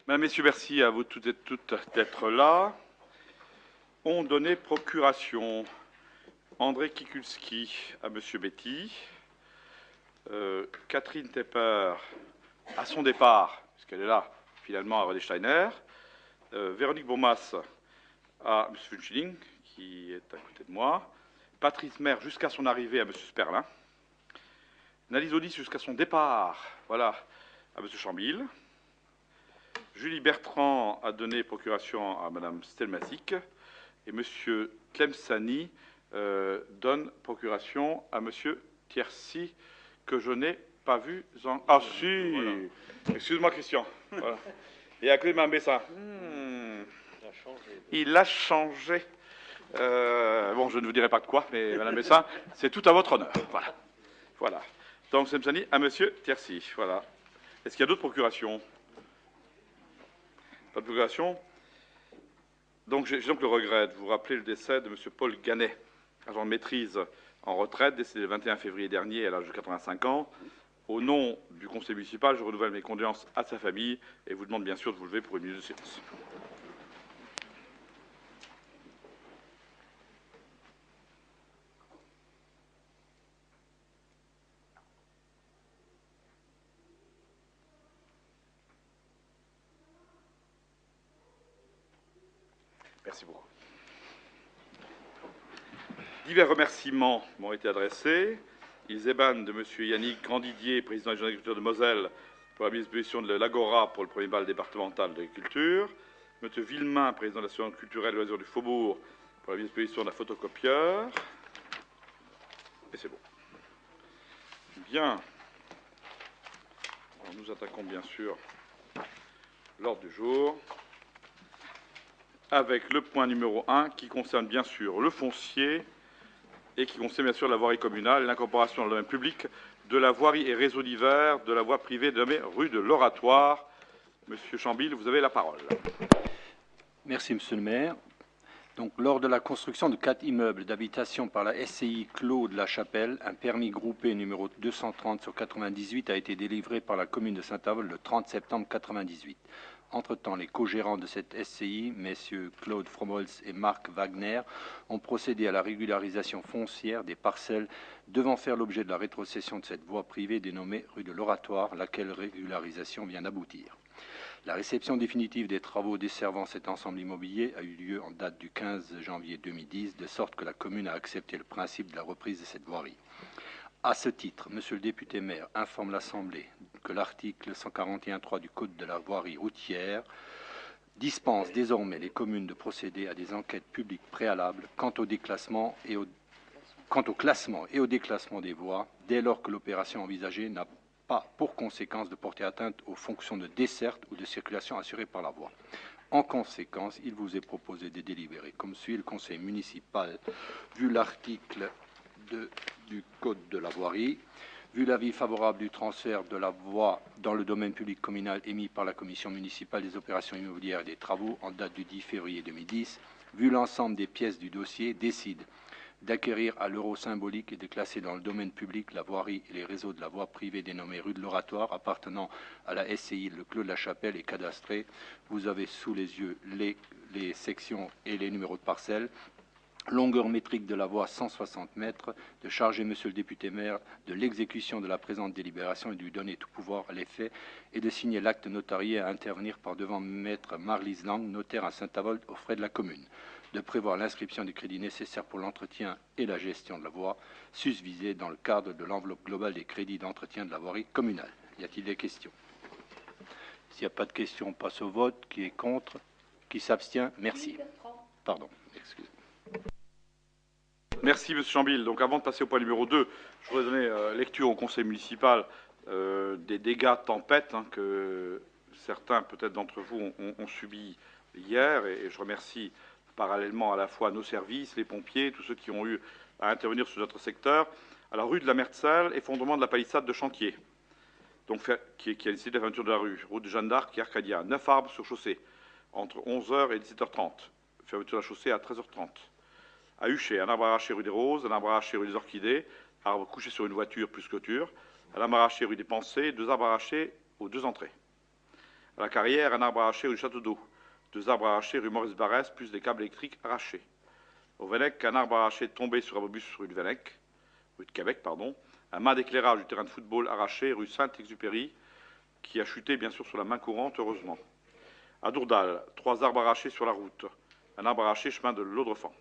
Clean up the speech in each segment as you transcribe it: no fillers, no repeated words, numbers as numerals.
Mesdames, Messieurs, merci à vous toutes et toutes d'être là. On donnait procuration. André Kikulski à Monsieur Betty. Catherine Tepper à son départ, puisqu'elle est là, finalement, à René Steiner. Véronique Bourmas à M. Funchling, qui est à côté de moi. Patrice Maire jusqu'à son arrivée à M. Sperlin. Nalise Olis jusqu'à son départ, voilà, à M. Chambil. Julie Bertrand a donné procuration à Mme Stelmazik. Et M. Tlemceni donne procuration à M. Thiercy, que je n'ai pas vu en... Ah si voilà. Excuse-moi, Christian. Voilà. Et à côté de Mme Bessin. Il a changé. Bon, je ne vous dirai pas de quoi, mais Mme Bessin, c'est tout à votre honneur. Voilà. Voilà. Donc, Tlemceni à M. Thiercy. Voilà. Est-ce qu'il y a d'autres procurations? Pas de procuration? Donc, j'ai donc le regret de vous rappeler le décès de M. Paul Ganet, agent de maîtrise en retraite, décédé le 21 février dernier à l'âge de 85 ans. Au nom du conseil municipal, je renouvelle mes condoléances à sa famille et vous demande bien sûr de vous lever pour une minute de silence. Merci beaucoup. Divers remerciements m'ont été adressés. Ils émanent de M. Yannick Grandidier, président de l'agriculture de Moselle, pour la mise à disposition de l'Agora pour le premier bal départemental d'agriculture. M. Villemain, président de l'association culturelle et loisirs du Faubourg, pour la mise à disposition d'un photocopieur. Et c'est bon. Bien. Alors nous attaquons bien sûr l'ordre du jour avec le point numéro 1 qui concerne bien sûr le foncier et qui concerne bien sûr la voirie communale et l'incorporation dans le domaine public de la voirie et réseau divers de la voie privée dénommée rue de l'Oratoire. Monsieur Chambil, vous avez la parole. Merci, Monsieur le maire. Donc, lors de la construction de 4 immeubles d'habitation par la SCI Clos de la Chapelle, un permis groupé numéro 230/98 a été délivré par la commune de Saint-Avold le 30 septembre 1998. Entre-temps, les co-gérants de cette SCI, messieurs Claude Fromholz et Marc Wagner, ont procédé à la régularisation foncière des parcelles devant faire l'objet de la rétrocession de cette voie privée dénommée rue de l'Oratoire, laquelle régularisation vient d'aboutir. La réception définitive des travaux desservant cet ensemble immobilier a eu lieu en date du 15 janvier 2010, de sorte que la commune a accepté le principe de la reprise de cette voirie. À ce titre, Monsieur le député maire informe l'Assemblée que l'article 141.3 du Code de la voirie routière dispense désormais les communes de procéder à des enquêtes publiques préalables quant au classement et au déclassement des voies, dès lors que l'opération envisagée n'a pas pour conséquence de porter atteinte aux fonctions de desserte ou de circulation assurées par la voie. En conséquence, il vous est proposé de délibérer comme suit: le conseil municipal, vu l'article du Code de la voirie, vu l'avis favorable du transfert de la voie dans le domaine public communal émis par la commission municipale des opérations immobilières et des travaux en date du 10 février 2010, vu l'ensemble des pièces du dossier, décide d'acquérir à l'euro symbolique et de classer dans le domaine public la voirie et les réseaux de la voie privée dénommée rue de l'Oratoire appartenant à la SCI Le Clos de la Chapelle et cadastrée. Vous avez sous les yeux les sections et les numéros de parcelles. Longueur métrique de la voie 160 mètres, de charger Monsieur le député maire de l'exécution de la présente délibération et de lui donner tout pouvoir à l'effet et de signer l'acte notarié à intervenir par devant maître Marlise Lang, notaire à Saint-Avold aux frais de la commune, de prévoir l'inscription du crédit nécessaire pour l'entretien et la gestion de la voie susvisée dans le cadre de l'enveloppe globale des crédits d'entretien de la voirie communale. Y a-t-il des questions? S'il n'y a pas de questions, on passe au vote. Qui est contre? Qui s'abstient? Merci. Pardon, excusez-moi. Merci, M. Chambil. Donc, avant de passer au point numéro 2, je voudrais donner lecture au conseil municipal des dégâts de tempête que certains, peut-être d'entre vous, ont subis hier. Et je remercie parallèlement à la fois nos services, les pompiers, tous ceux qui ont eu à intervenir sur notre secteur. À la rue de la Mertzelle, effondrement de la palissade de chantier, donc, qui a décidé de la fermeture de la rue. Route de Jeanne d'Arc et Arcadia. 9 arbres sur chaussée, entre 11h et 17h30. Fermeture de la chaussée à 13h30. À Huchet, un arbre arraché rue des Roses, un arbre arraché rue des Orchidées, arbre couché sur une voiture plus clôture, un arbre arraché rue des Pensées, 2 arbres arrachés aux 2 entrées. À la Carrière, un arbre arraché rue Château d'Eau. 2 arbres arrachés rue Maurice Barrès, plus des câbles électriques arrachés. Au Vennec, un arbre arraché tombé sur un obus rue de Québec, pardon. Un mât d'éclairage du terrain de football arraché rue Saint-Exupéry, qui a chuté bien sûr sur la main courante, heureusement. À Dourdal, 3 arbres arrachés sur la route. Un arbre arraché chemin de l'Audrefant.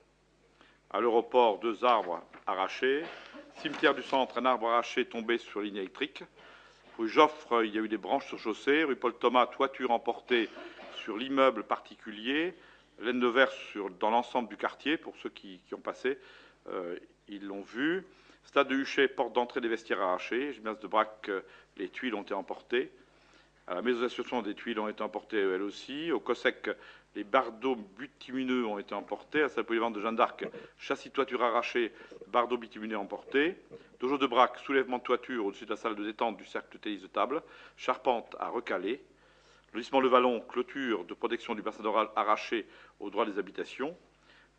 À l'aéroport, 2 arbres arrachés. Cimetière du Centre, un arbre arraché tombé sur ligne électrique. Rue Joffre, il y a eu des branches sur chaussée. Rue Paul Thomas, toiture emportée sur l'immeuble particulier. Laine de verre dans l'ensemble du quartier, pour ceux qui ont passé, ils l'ont vu. Stade de Huchet, porte d'entrée des vestiaires arrachés. Gymnase de Braque, les tuiles ont été emportées. À la maison d'association, des tuiles ont été emportées elles aussi. Au COSEC, les bardeaux bitumineux ont été emportés. À la salle polyvalente de Jeanne d'Arc, châssis de toiture arraché, bardeaux bitumineux emportés. Dojo de Braque, soulèvement de toiture au-dessus de la salle de détente du cercle de tennis de table. Charpente à recaler. Lotissement Le Vallon, clôture de protection du bassin d'oral arraché au droit des habitations.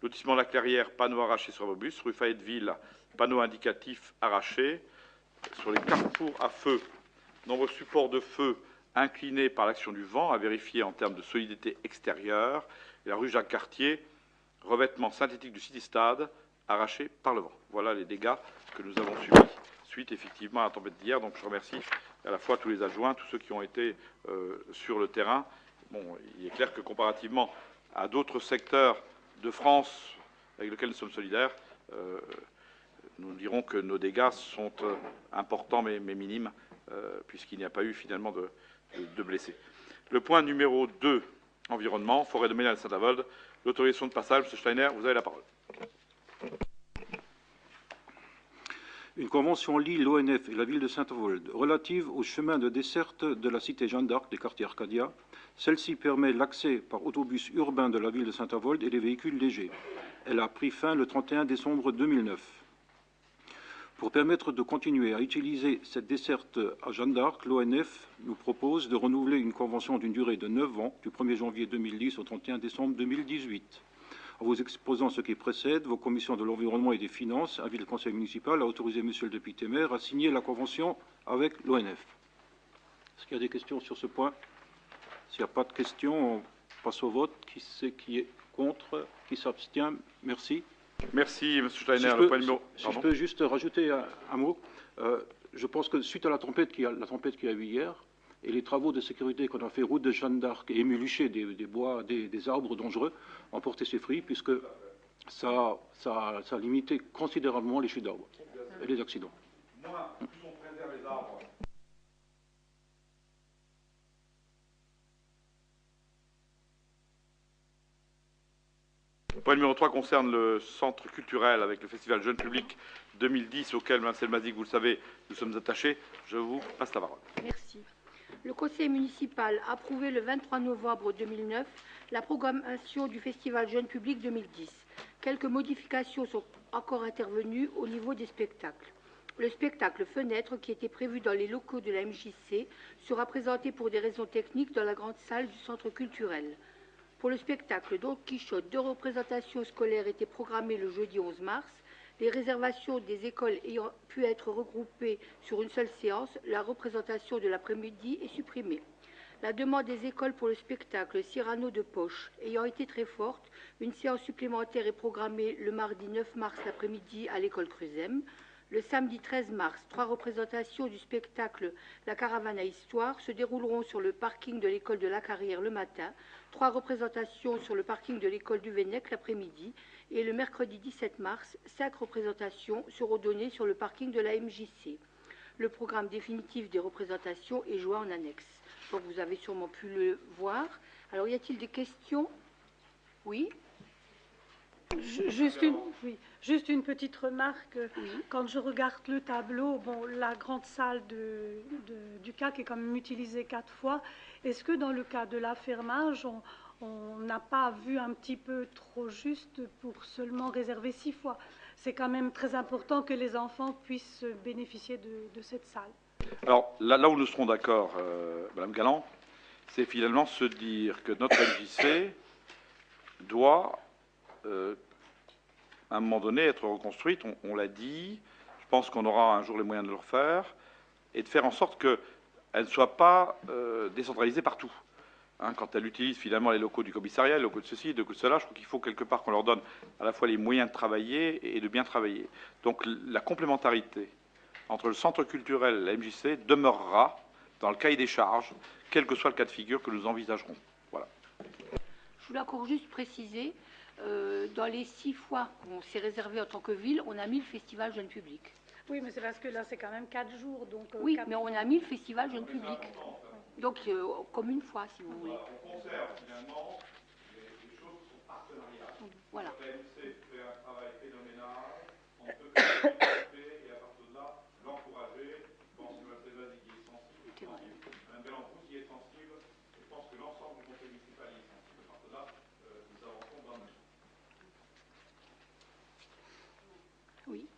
Lotissement La Clairière, panneau arraché sur Bobus. Rue Fayetteville, panneau indicatif arraché. Sur les carrefours à feu, nombreux supports de feu inclinés par l'action du vent, à vérifier en termes de solidité extérieure. Et la rue Jacques-Cartier, revêtement synthétique du City-Stade, arraché par le vent. Voilà les dégâts que nous avons subis suite effectivement à la tempête d'hier. Donc je remercie à la fois tous les adjoints, tous ceux qui ont été sur le terrain. Bon, il est clair que comparativement à d'autres secteurs de France avec lesquels nous sommes solidaires, nous dirons que nos dégâts sont importants mais minimes, puisqu'il n'y a pas eu finalement de blessés. Le point numéro 2, environnement, forêt de Ménal Saint-Avold. L'autorisation de passage, M. Steiner, vous avez la parole. Une convention lie l'ONF et la ville de Saint-Avold relative au chemin de desserte de la cité Jeanne d'Arc des quartiers Arcadia. Celle-ci permet l'accès par autobus urbain de la ville de Saint-Avold et des véhicules légers. Elle a pris fin le 31 décembre 2009. Pour permettre de continuer à utiliser cette desserte à Jeanne d'Arc, l'ONF nous propose de renouveler une convention d'une durée de 9 ans, du 1er janvier 2010 au 31 décembre 2018. En vous exposant ce qui précède, vos commissions de l'environnement et des finances, ainsi que le conseil municipal, a autorisé M. le député maire à signer la convention avec l'ONF. Est-ce qu'il y a des questions sur ce point? S'il n'y a pas de questions, on passe au vote. Qui est contre? Qui s'abstient? Merci. Merci, M. Steiner. Si je peux juste rajouter un mot. Je pense que suite à la tempête qu'il y a eu hier, et les travaux de sécurité qu'on a fait route de Jeanne d'Arc et émuluché des arbres dangereux ont porté ses fruits, puisque ça a limité considérablement les chutes d'arbres et les accidents. Moins plus on préserve les arbres. Le point numéro 3 concerne le centre culturel avec le festival Jeune Public 2010 auquel, Mme Selmazik, vous le savez, nous sommes attachés. Je vous passe la parole. Merci. Le conseil municipal a approuvé le 23 novembre 2009 la programmation du festival Jeune Public 2010. Quelques modifications sont encore intervenues au niveau des spectacles. Le spectacle Fenêtre, qui était prévu dans les locaux de la MJC, sera présenté pour des raisons techniques dans la grande salle du centre culturel. Pour le spectacle Don Quichotte, 2 représentations scolaires étaient programmées le jeudi 11 mars. Les réservations des écoles ayant pu être regroupées sur une seule séance, la représentation de l'après-midi est supprimée. La demande des écoles pour le spectacle Cyrano de Poche ayant été très forte, une séance supplémentaire est programmée le mardi 9 mars l'après-midi à l'école Cruzem. Le samedi 13 mars, 3 représentations du spectacle La Caravane à Histoire se dérouleront sur le parking de l'école de la Carrière le matin, 3 représentations sur le parking de l'école du Vennec l'après-midi, et le mercredi 17 mars, 5 représentations seront données sur le parking de la MJC. Le programme définitif des représentations est joint en annexe. Donc vous avez sûrement pu le voir. Alors y a-t-il des questions? Oui. Juste une petite remarque. Oui. Quand je regarde le tableau, bon, la grande salle du CAC est quand même utilisée 4 fois. Est-ce que dans le cas de l'affermage, on n'a pas vu un petit peu trop juste pour seulement réserver 6 fois? C'est quand même très important que les enfants puissent bénéficier de cette salle. Alors, là où nous serons d'accord, Mme Galland, c'est finalement se dire que notre MJC doit, à un moment donné, être reconstruite. On l'a dit. Je pense qu'on aura un jour les moyens de le refaire et de faire en sorte qu'elle ne soit pas décentralisée partout. quand elle utilise finalement les locaux du commissariat, les locaux de ceci, de cela, je crois qu'il faut quelque part qu'on leur donne à la fois les moyens de travailler et de bien travailler. Donc la complémentarité entre le centre culturel et la MJC demeurera dans le cahier des charges, quel que soit le cas de figure que nous envisagerons. Voilà. Je voulais encore juste préciser, dans les 6 fois qu'on s'est réservé en tant que ville, on a mis le festival jeune public. Oui, mais c'est parce que là, c'est quand même 4 jours. Donc, oui, mais on a mis le festival jeune public. Donc, comme une fois, si vous voulez. On conserve finalement les choses qui sont partenariales. Voilà. La MJC fait un travail phénoménal, on ne peut que le développer et à partir de là, l'encourager. Je pense que Mme Selvazi y est sensible. Mme Galantouz y est sensible. Je pense que l'ensemble du conseil municipal y est sensible. À partir de là, nous avançons dans le même. Oui.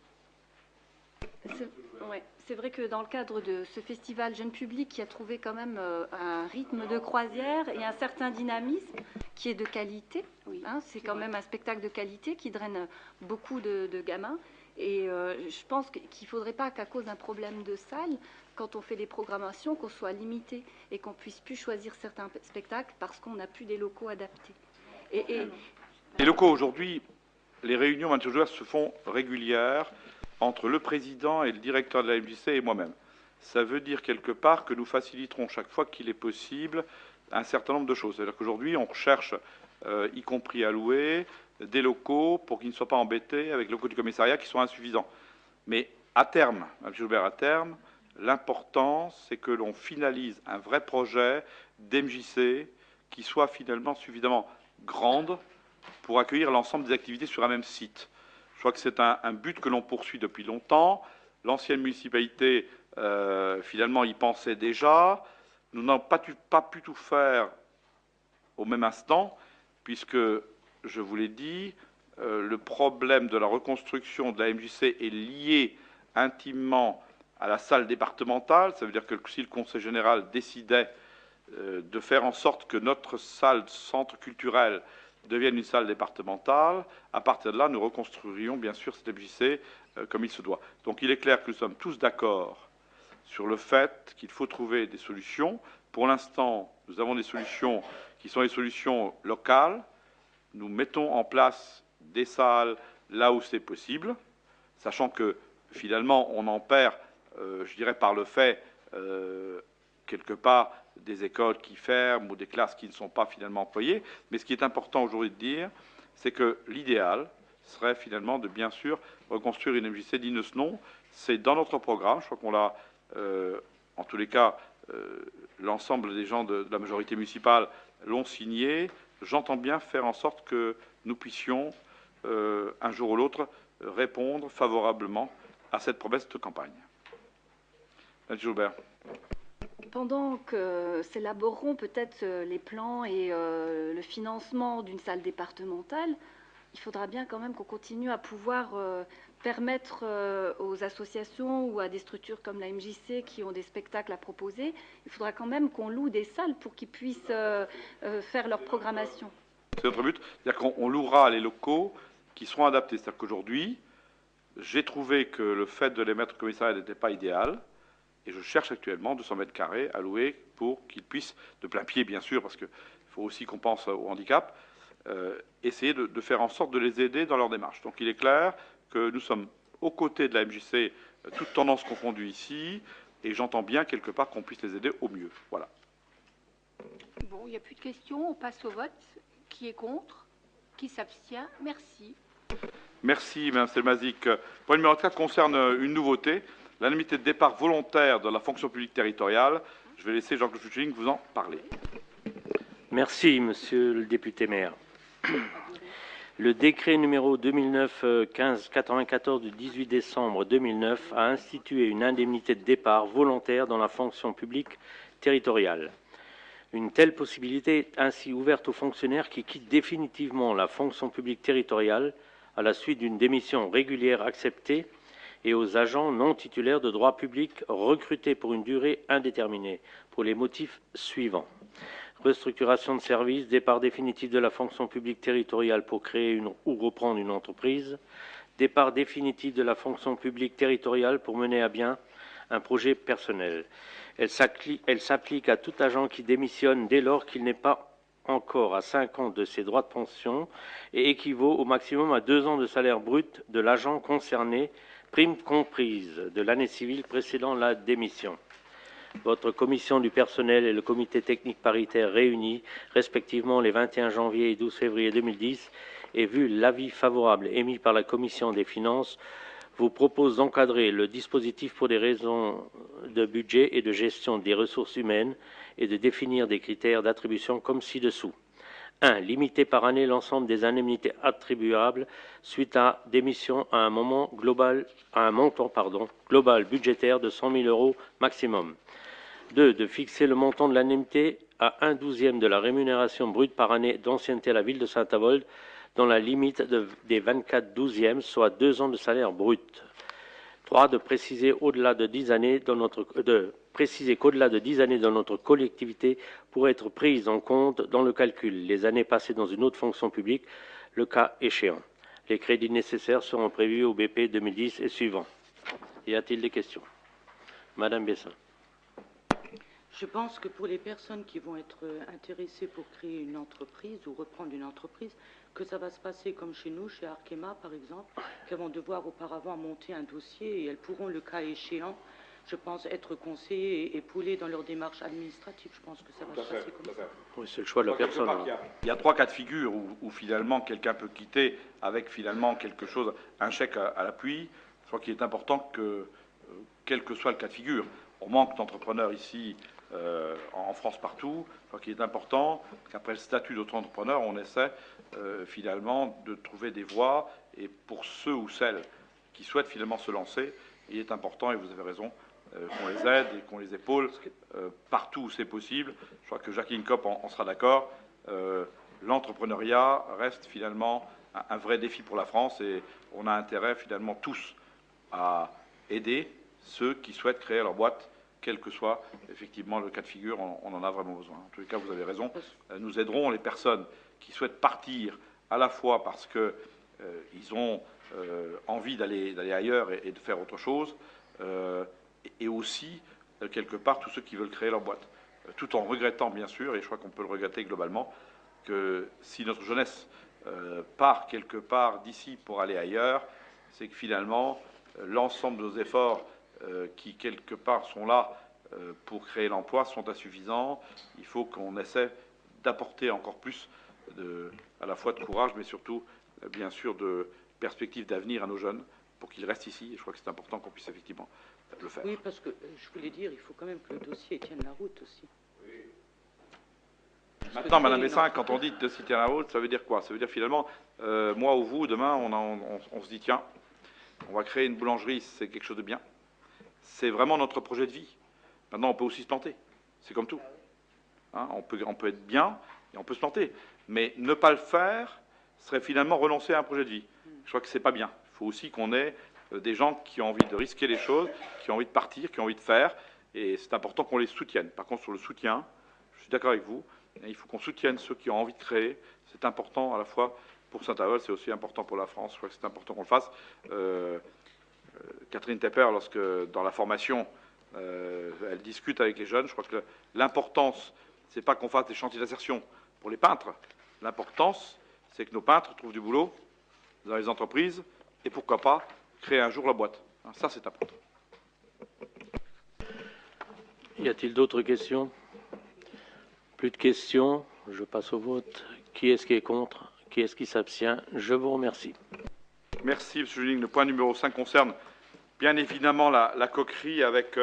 C'est vrai que dans le cadre de ce festival jeune public qui a trouvé quand même un rythme de croisière et un certain dynamisme qui est de qualité, oui, c'est quand même un spectacle de qualité qui draine beaucoup de gamins. Et je pense qu'il ne faudrait pas qu'à cause d'un problème de salle, quand on fait des programmations, qu'on soit limité et qu'on puisse plus choisir certains spectacles parce qu'on n'a plus des locaux adaptés. Les locaux aujourd'hui, les réunions se font régulières entre le président et le directeur de la MJC et moi-même. Ça veut dire quelque part que nous faciliterons chaque fois qu'il est possible un certain nombre de choses. C'est-à-dire qu'aujourd'hui, on recherche, y compris à louer, des locaux pour qu'ils ne soient pas embêtés avec les locaux du commissariat qui sont insuffisants. Mais à terme, M. Joubert, à terme, l'important, c'est que l'on finalise un vrai projet d'MJC qui soit finalement suffisamment grande pour accueillir l'ensemble des activités sur un même site. Je crois que c'est un but que l'on poursuit depuis longtemps. L'ancienne municipalité, finalement, y pensait déjà. Nous n'avons pas pu tout faire au même instant, puisque, je vous l'ai dit, le problème de la reconstruction de la MJC est lié intimement à la salle départementale. Ça veut dire que si le Conseil général décidait de faire en sorte que notre salle centre culturel devienne une salle départementale, à partir de là, nous reconstruirions bien sûr cette MJC comme il se doit. Donc il est clair que nous sommes tous d'accord sur le fait qu'il faut trouver des solutions. Pour l'instant, nous avons des solutions qui sont des solutions locales. Nous mettons en place des salles là où c'est possible, sachant que finalement, on en perd, je dirais, par le fait, quelque part, des écoles qui ferment ou des classes qui ne sont pas finalement employées. Mais ce qui est important aujourd'hui de dire, c'est que l'idéal serait finalement de, bien sûr, reconstruire une MJC digne de ce nom. C'est dans notre programme. Je crois qu'on l'a, en tous les cas, l'ensemble des gens de la majorité municipale l'ont signé. J'entends bien faire en sorte que nous puissions, un jour ou l'autre, répondre favorablement à cette promesse de campagne. M. Joubert. Pendant que s'élaboreront peut-être les plans et le financement d'une salle départementale, il faudra bien quand même qu'on continue à pouvoir permettre aux associations ou à des structures comme la MJC qui ont des spectacles à proposer, il faudra quand même qu'on loue des salles pour qu'ils puissent faire leur programmation. C'est notre but, c'est-à-dire qu'on louera les locaux qui seront adaptés. C'est-à-dire qu'aujourd'hui, j'ai trouvé que le fait de les mettre au commissariat n'était pas idéal. Et je cherche actuellement 200 mètres carrés à louer pour qu'ils puissent, de plein pied bien sûr, parce qu'il faut aussi qu'on pense au handicap, essayer de faire en sorte de les aider dans leur démarche. Donc il est clair que nous sommes aux côtés de la MJC, toutes tendances confondues ici, et j'entends bien quelque part qu'on puisse les aider au mieux. Voilà. Bon, il n'y a plus de questions, on passe au vote. Qui est contre? Qui s'abstient? Merci. Merci, Mme Selmazik. Point numéro 4 concerne une nouveauté. L'indemnité de départ volontaire de la fonction publique territoriale. Je vais laisser Jean-Claude Fuchsing vous en parler. Merci, monsieur le député maire. Le décret numéro 2009-1594 du 18 décembre 2009 a institué une indemnité de départ volontaire dans la fonction publique territoriale. Une telle possibilité est ainsi ouverte aux fonctionnaires qui quittent définitivement la fonction publique territoriale à la suite d'une démission régulière acceptée et aux agents non titulaires de droit public recrutés pour une durée indéterminée, pour les motifs suivants. Restructuration de services, départ définitif de la fonction publique territoriale pour créer ou reprendre une entreprise, départ définitif de la fonction publique territoriale pour mener à bien un projet personnel. Elle s'applique à tout agent qui démissionne dès lors qu'il n'est pas encore à 5 ans de ses droits de pension et équivaut au maximum à 2 ans de salaire brut de l'agent concerné, prime comprise, de l'année civile précédant la démission. Votre commission du personnel et le comité technique paritaire réunis, respectivement les 21 janvier et 12 février 2010, et vu l'avis favorable émis par la commission des finances, vous propose d'encadrer le dispositif pour des raisons de budget et de gestion des ressources humaines et de définir des critères d'attribution comme ci-dessous. 1. Limiter par année l'ensemble des indemnités attribuables suite à démission à un montant global budgétaire de 100 000 € maximum. 2. De fixer le montant de l'indemnité à 1/12 de la rémunération brute par année d'ancienneté à la ville de Saint-Avold dans la limite des 24/12e, soit 2 ans de salaire brut. 3. De préciser qu'au-delà de 10 années dans notre collectivité pourraient être prises en compte dans le calcul les années passées dans une autre fonction publique, le cas échéant. Les crédits nécessaires seront prévus au BP 2010 et suivants. Y a-t-il des questions? Madame Bessin. Je pense que pour les personnes qui vont être intéressées pour créer une entreprise ou reprendre une entreprise, que ça va se passer comme chez nous, chez Arkema par exemple, qu'elles vont devoir auparavant monter un dossier et elles pourront, le cas échéant, je pense, être conseillées et épaulées dans leur démarche administrative. Je pense que ça va se passer comme ça. Oui, c'est le choix de la personne. Il y a 3 cas de figure où finalement quelqu'un peut quitter avec finalement quelque chose, un chèque à l'appui. Je crois qu'il est important que, quel que soit le cas de figure, on manque d'entrepreneurs ici, en France partout. Je crois qu'il est important qu'après le statut d'auto-entrepreneur, on essaie finalement de trouver des voies. Et pour ceux ou celles qui souhaitent finalement se lancer, il est important, et vous avez raison, qu'on les aide et qu'on les épaule partout où c'est possible. Je crois que Jacqueline Kopp en sera d'accord. L'entrepreneuriat reste finalement un vrai défi pour la France et on a intérêt finalement tous à aider ceux qui souhaitent créer leur boîte, quel que soit effectivement le cas de figure, on en a vraiment besoin. En tous les cas, vous avez raison. Nous aiderons les personnes qui souhaitent partir à la fois parce qu'ils ont envie d'aller ailleurs et de faire autre chose, et aussi, quelque part, tous ceux qui veulent créer leur boîte. Tout en regrettant, bien sûr, et je crois qu'on peut le regretter globalement, que si notre jeunesse part quelque part d'ici pour aller ailleurs, c'est que finalement, l'ensemble de nos efforts qui, quelque part, sont là pour créer l'emploi sont insuffisants. Il faut qu'on essaie d'apporter encore plus à la fois de courage, mais surtout, bien sûr, de perspectives d'avenir à nos jeunes pour qu'ils restent ici. Et je crois que c'est important qu'on puisse effectivement le faire. Oui, parce que je voulais dire, il faut quand même que le dossier tienne la route aussi. Maintenant, Madame Bessin, quand on dit de citer la route, ça veut dire quoi? Ça veut dire finalement, moi ou vous, demain, on se dit, tiens, on va créer une boulangerie, c'est quelque chose de bien. C'est vraiment notre projet de vie. Maintenant, on peut aussi se planter. C'est comme tout. Hein, on peut être bien et on peut se planter. Mais ne pas le faire serait finalement renoncer à un projet de vie. Je crois que c'est pas bien. Il faut aussi qu'on ait des gens qui ont envie de risquer les choses, qui ont envie de partir, qui ont envie de faire. Et c'est important qu'on les soutienne. Par contre, sur le soutien, je suis d'accord avec vous. Il faut qu'on soutienne ceux qui ont envie de créer. C'est important à la fois pour Saint-Avold, c'est aussi important pour la France. Je crois que c'est important qu'on le fasse. Catherine Tepper, lorsque dans la formation, elle discute avec les jeunes, je crois que l'importance, c'est pas qu'on fasse des chantiers d'insertion pour les peintres. L'importance, c'est que nos peintres trouvent du boulot dans les entreprises et pourquoi pas créer un jour la boîte. Ça, c'est important. Y a-t-il d'autres questions? Plus de questions. Je passe au vote. Qui est-ce qui est contre? Qui est-ce qui s'abstient? Je vous remercie. Merci, M. Juling. Le point numéro 5 concerne bien évidemment la coquerie avec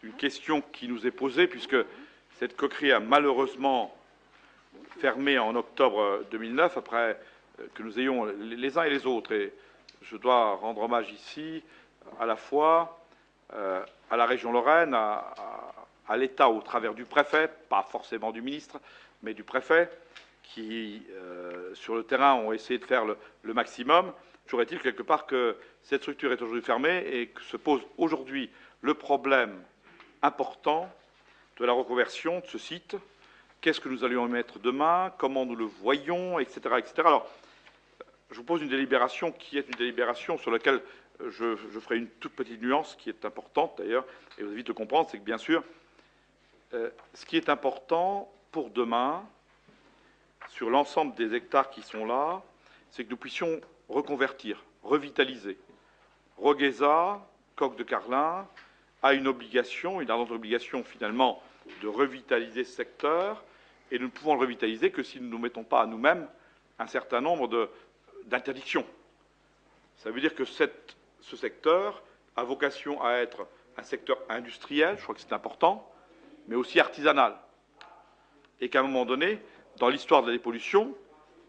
une question qui nous est posée, puisque cette coquerie a malheureusement fermé en octobre 2009, après que nous ayons les uns et les autres. Et je dois rendre hommage ici à la fois à la région Lorraine, à l'État au travers du préfet, pas forcément du ministre, mais du préfet, qui, sur le terrain, ont essayé de faire le maximum. Toujours est-il quelque part que cette structure est aujourd'hui fermée et que se pose aujourd'hui le problème important de la reconversion de ce site. Qu'est-ce que nous allions y mettre demain? Comment nous le voyons, etc., etc. Alors, je vous pose une délibération qui est une délibération sur laquelle je ferai une toute petite nuance qui est importante d'ailleurs, et vous invite à comprendre, c'est que bien sûr, Ce qui est important pour demain, sur l'ensemble des hectares qui sont là, c'est que nous puissions reconvertir, revitaliser. Rogueza, Coq de Carlin, a une obligation, une ardente obligation finalement, de revitaliser ce secteur, et nous ne pouvons le revitaliser que si nous ne nous mettons pas à nous-mêmes un certain nombre d'interdictions. Ça veut dire que ce secteur a vocation à être un secteur industriel, je crois que c'est important, mais aussi artisanal. Et qu'à un moment donné, dans l'histoire de la dépollution,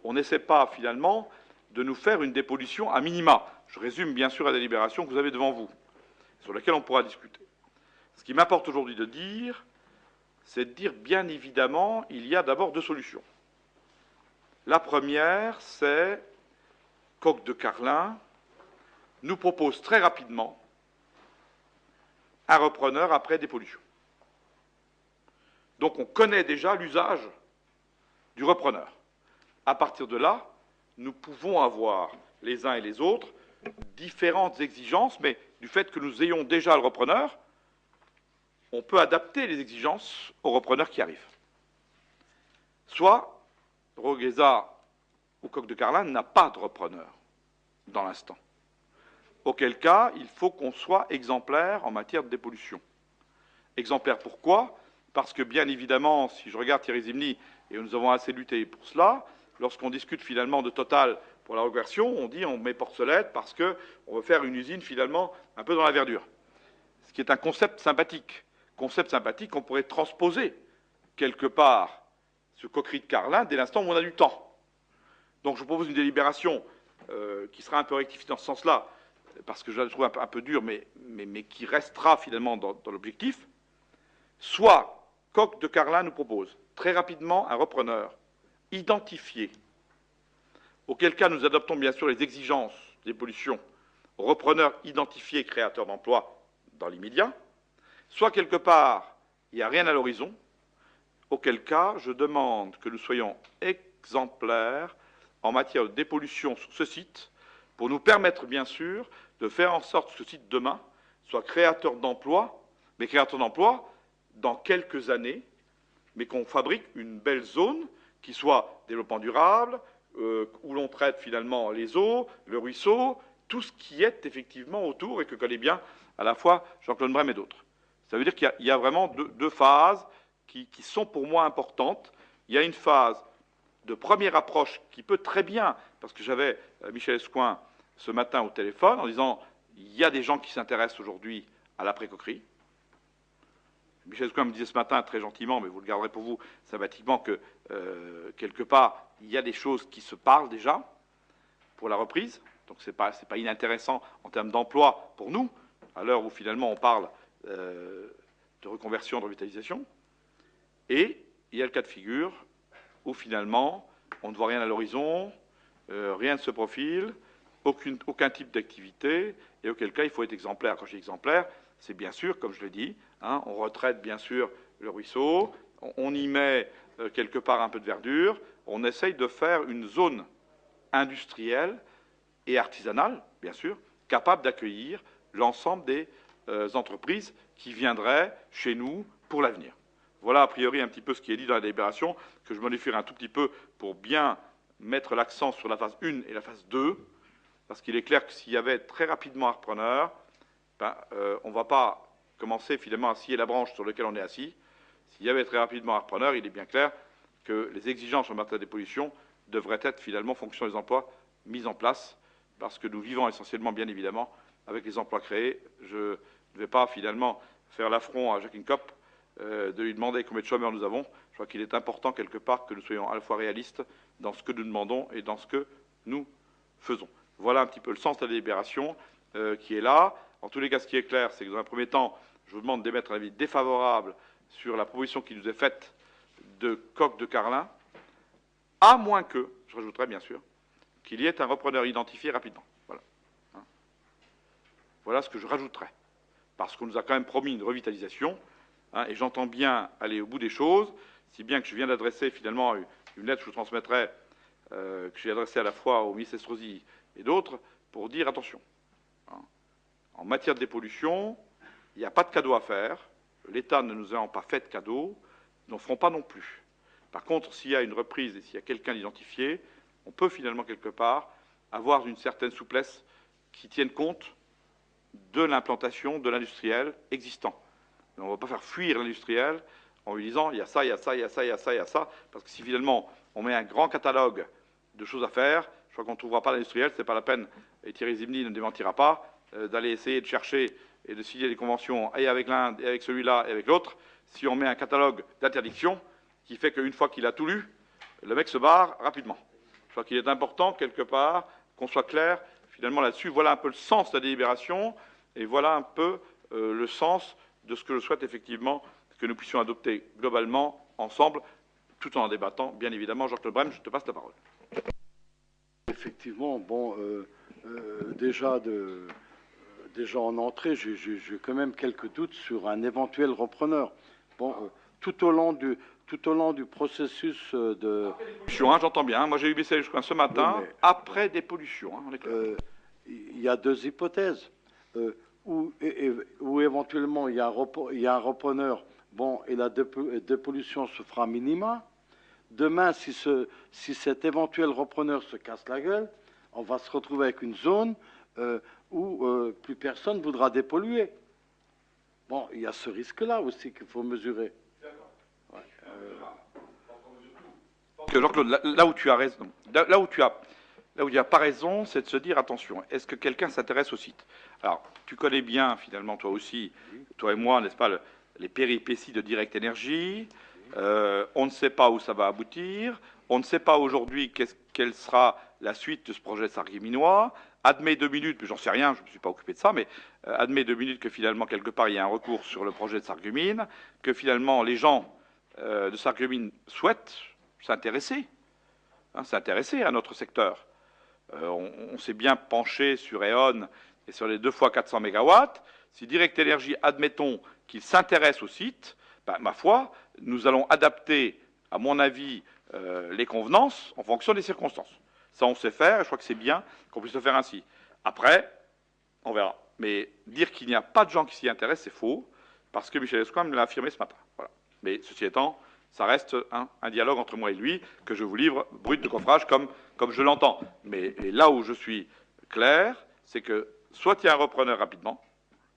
on n'essaie pas finalement de nous faire une dépollution à minima. Je résume bien sûr la délibération que vous avez devant vous, sur laquelle on pourra discuter. Ce qui m'importe aujourd'hui de dire, c'est de dire, bien évidemment, il y a d'abord deux solutions. La première, c'est Coq de Carlin nous propose très rapidement un repreneur après dépollution. Donc on connaît déjà l'usage du repreneur. À partir de là, nous pouvons avoir, les uns et les autres, différentes exigences, mais du fait que nous ayons déjà le repreneur, on peut adapter les exigences au repreneur qui arrive. Soit Rogueza ou Coq de Carlin n'a pas de repreneur dans l'instant. Auquel cas, il faut qu'on soit exemplaire en matière de dépollution. Exemplaire pourquoi? Parce que, bien évidemment, si je regarde Thierry Zimny, et nous avons assez lutté pour cela, lorsqu'on discute finalement de Total pour la reconversion, on dit on met Porcelette parce qu'on veut faire une usine finalement un peu dans la verdure. Ce qui est un concept sympathique. Concept sympathique qu'on pourrait transposer quelque part ce Coquerie de Carlin dès l'instant où on a du temps. Donc je vous propose une délibération qui sera un peu rectifiée dans ce sens-là, parce que je la trouve un peu dure, mais qui restera finalement dans l'objectif. Soit Coq de Carlin nous propose très rapidement un repreneur identifié, auquel cas nous adoptons bien sûr les exigences des pollutions, repreneur identifié, créateur d'emplois dans l'immédiat, soit quelque part il n'y a rien à l'horizon, auquel cas je demande que nous soyons exemplaires en matière de dépollution sur ce site, pour nous permettre bien sûr de faire en sorte que ce site demain soit créateur d'emplois, mais créateur d'emplois dans quelques années, mais qu'on fabrique une belle zone qui soit développement durable, où l'on traite finalement les eaux, le ruisseau, tout ce qui est effectivement autour et que connaît bien à la fois Jean-Claude Brem et d'autres. Ça veut dire qu'il y a vraiment deux phases qui sont pour moi importantes. Il y a une phase de première approche qui peut très bien, parce que j'avais Michel Escoing ce matin au téléphone en disant il y a des gens qui s'intéressent aujourd'hui à l'après-coquerie. Michel Escoing me disait ce matin très gentiment, mais vous le garderez pour vous sympathiquement, que quelque part il y a des choses qui se parlent déjà pour la reprise. Donc c'est pas inintéressant en termes d'emploi pour nous, à l'heure où finalement on parle de reconversion, de revitalisation. Et il y a le cas de figure où finalement on ne voit rien à l'horizon, rien ne se profile, aucun type d'activité, et auquel cas il faut être exemplaire. Quand je dis exemplaire, c'est bien sûr, comme je l'ai dit, hein, on retraite bien sûr le ruisseau, on y met quelque part un peu de verdure, on essaye de faire une zone industrielle et artisanale, bien sûr, capable d'accueillir l'ensemble des entreprises qui viendraient chez nous pour l'avenir. Voilà a priori un petit peu ce qui est dit dans la délibération, que je modifierai un tout petit peu pour bien mettre l'accent sur la phase 1 et la phase 2, parce qu'il est clair que s'il y avait très rapidement un repreneur, on ne va pas commencer finalement à scier la branche sur laquelle on est assis. S'il y avait très rapidement un repreneur, il est bien clair que les exigences en matière de dépollution devraient être finalement, en fonction des emplois, mises en place, parce que nous vivons essentiellement, bien évidemment, avec les emplois créés. Je ne vais pas finalement faire l'affront à Jacqueline Kopp de lui demander combien de chômeurs nous avons. Je crois qu'il est important quelque part que nous soyons à la fois réalistes dans ce que nous demandons et dans ce que nous faisons. Voilà un petit peu le sens de la délibération qui est là. En tous les cas, ce qui est clair, c'est que dans un premier temps, je vous demande d'émettre un avis défavorable sur la proposition qui nous est faite de Coq de Carlin, à moins que, je rajouterai bien sûr, qu'il y ait un repreneur identifié rapidement. Voilà. Hein. Voilà ce que je rajouterai. Parce qu'on nous a quand même promis une revitalisation, hein, et j'entends bien aller au bout des choses, si bien que je viens d'adresser finalement une lettre que je vous transmettrai, que j'ai adressée à la fois au ministre Estrosi et d'autres, pour dire attention. Hein, en matière de dépollution, il n'y a pas de cadeau à faire. l'État ne nous ayant pas fait de cadeau, n'en feront pas non plus. Par contre, s'il y a une reprise et s'il y a quelqu'un d'identifié, on peut finalement quelque part avoir une certaine souplesse qui tienne compte de l'implantation de l'industriel existant. Mais on ne va pas faire fuir l'industriel en lui disant il y a ça, il y a ça, il y a ça, il y a ça, il y a ça, parce que si finalement on met un grand catalogue de choses à faire, je crois qu'on ne trouvera pas l'industriel, ce n'est pas la peine, et Thierry Zimny ne démentira pas, d'aller essayer de chercher et de signer des conventions et avec l'un, et avec celui-là, et avec l'autre, si on met un catalogue d'interdictions qui fait qu'une fois qu'il a tout lu, le mec se barre rapidement. Je crois qu'il est important, quelque part, qu'on soit clair, finalement, là-dessus. Voilà un peu le sens de la délibération, et voilà un peu le sens de ce que je souhaite effectivement que nous puissions adopter globalement, ensemble, tout en débattant, bien évidemment. Jean-Claude Brem, je te passe la parole. Effectivement, bon, déjà en entrée, j'ai quand même quelques doutes sur un éventuel repreneur. Bon, tout au long du processus de... Hein, j'entends bien. Moi, j'ai eu Michel Escoing ce matin, oui, mais, après dépollution. Hein, il y a deux hypothèses. Où éventuellement il y a un repreneur, bon, et la dépollution se fera minima. Demain, si cet éventuel repreneur se casse la gueule, on va se retrouver avec une zone où plus personne ne voudra dépolluer. Bon, il y a ce risque-là aussi qu'il faut mesurer. Ouais, Jean-Claude, là où tu as raison, là où tu n'as pas raison, c'est de se dire, attention, est-ce que quelqu'un s'intéresse au site? Alors, tu connais bien, finalement, toi aussi, toi et moi, n'est-ce pas, les péripéties de Direct Énergie. On ne sait pas où ça va aboutir. On ne sait pas aujourd'hui quelle sera la suite de ce projet sargueminois. Admets 2 minutes, mais j'en sais rien, je ne me suis pas occupé de ça, mais admets 2 minutes que finalement, quelque part, il y a un recours sur le projet de Sarreguemines, que finalement, les gens de Sarreguemines souhaitent s'intéresser, s'intéresser à notre secteur. On s'est bien penché sur E.ON et sur les 2 fois 400 MW. Si Direct Énergie, admettons qu'il s'intéresse au site, ben, ma foi, nous allons adapter, à mon avis, les convenances en fonction des circonstances. Ça, on sait faire, et je crois que c'est bien qu'on puisse le faire ainsi. Après, on verra. Mais dire qu'il n'y a pas de gens qui s'y intéressent, c'est faux, parce que Michel Escoing me l'a affirmé ce matin. Voilà. Mais ceci étant, ça reste un dialogue entre moi et lui, que je vous livre brut de coffrage, comme je l'entends. Mais là où je suis clair, c'est que soit il y a un repreneur rapidement,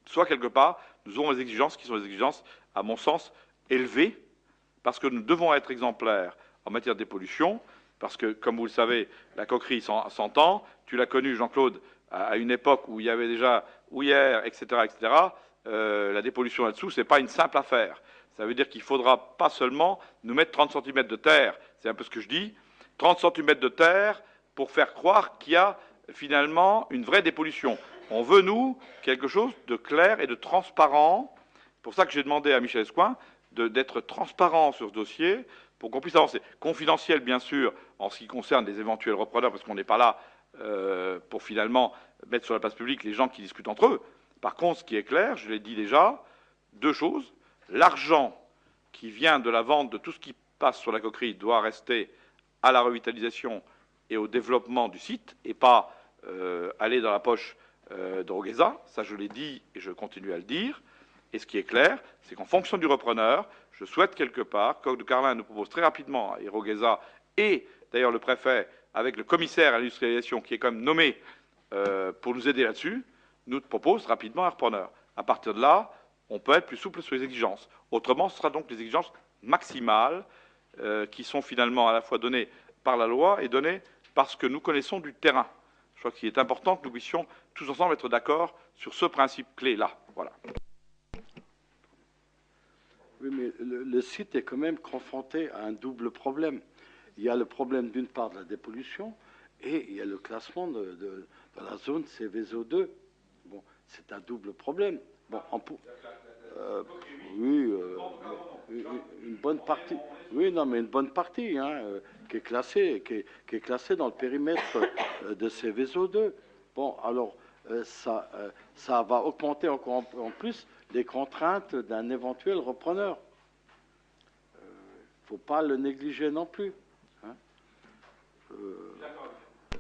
soit quelque part, nous aurons des exigences qui sont des exigences, à mon sens, élevées, parce que nous devons être exemplaires en matière de dépollution, parce que, comme vous le savez, la coquerie s'entend. Tu l'as connu, Jean-Claude, à une époque où il y avait déjà houillère, etc., etc. La dépollution là-dessous, ce n'est pas une simple affaire. Ça veut dire qu'il ne faudra pas seulement nous mettre 30 cm de terre, c'est un peu ce que je dis, 30 cm de terre pour faire croire qu'il y a finalement une vraie dépollution. On veut, nous, quelque chose de clair et de transparent. C'est pour ça que j'ai demandé à Michel Escoing d'être transparent sur ce dossier pour qu'on puisse avancer. Confidentiel, bien sûr, en ce qui concerne les éventuels repreneurs, parce qu'on n'est pas là pour finalement mettre sur la place publique les gens qui discutent entre eux. Par contre, ce qui est clair, je l'ai dit déjà, 2 choses. L'argent qui vient de la vente de tout ce qui passe sur la coquerie doit rester à la revitalisation et au développement du site, et pas aller dans la poche de Rogueza. Ça, je l'ai dit et je continue à le dire. Et ce qui est clair, c'est qu'en fonction du repreneur, je souhaite quelque part, Coq de Carlin nous propose très rapidement, et Rogueza, et d'ailleurs le préfet, avec le commissaire à l'industrialisation qui est quand même nommé pour nous aider là-dessus, nous propose rapidement un repreneur. À partir de là, on peut être plus souple sur les exigences. Autrement, ce sera donc les exigences maximales qui sont finalement à la fois données par la loi et données parce que nous connaissons du terrain. Je crois qu'il est important que nous puissions tous ensemble être d'accord sur ce principe clé-là. Voilà. Oui, mais le site est quand même confronté à un double problème. Il y a le problème d'une part de la dépollution et il y a le classement de la zone CVSO2. Bon, c'est un double problème. Bon, oui, une bonne partie. Oui, non, mais une bonne partie, hein, qui est classée dans le périmètre de CVSO2. Bon, alors ça va augmenter encore en plus les contraintes d'un éventuel repreneur. Il ne faut pas le négliger non plus. Hein.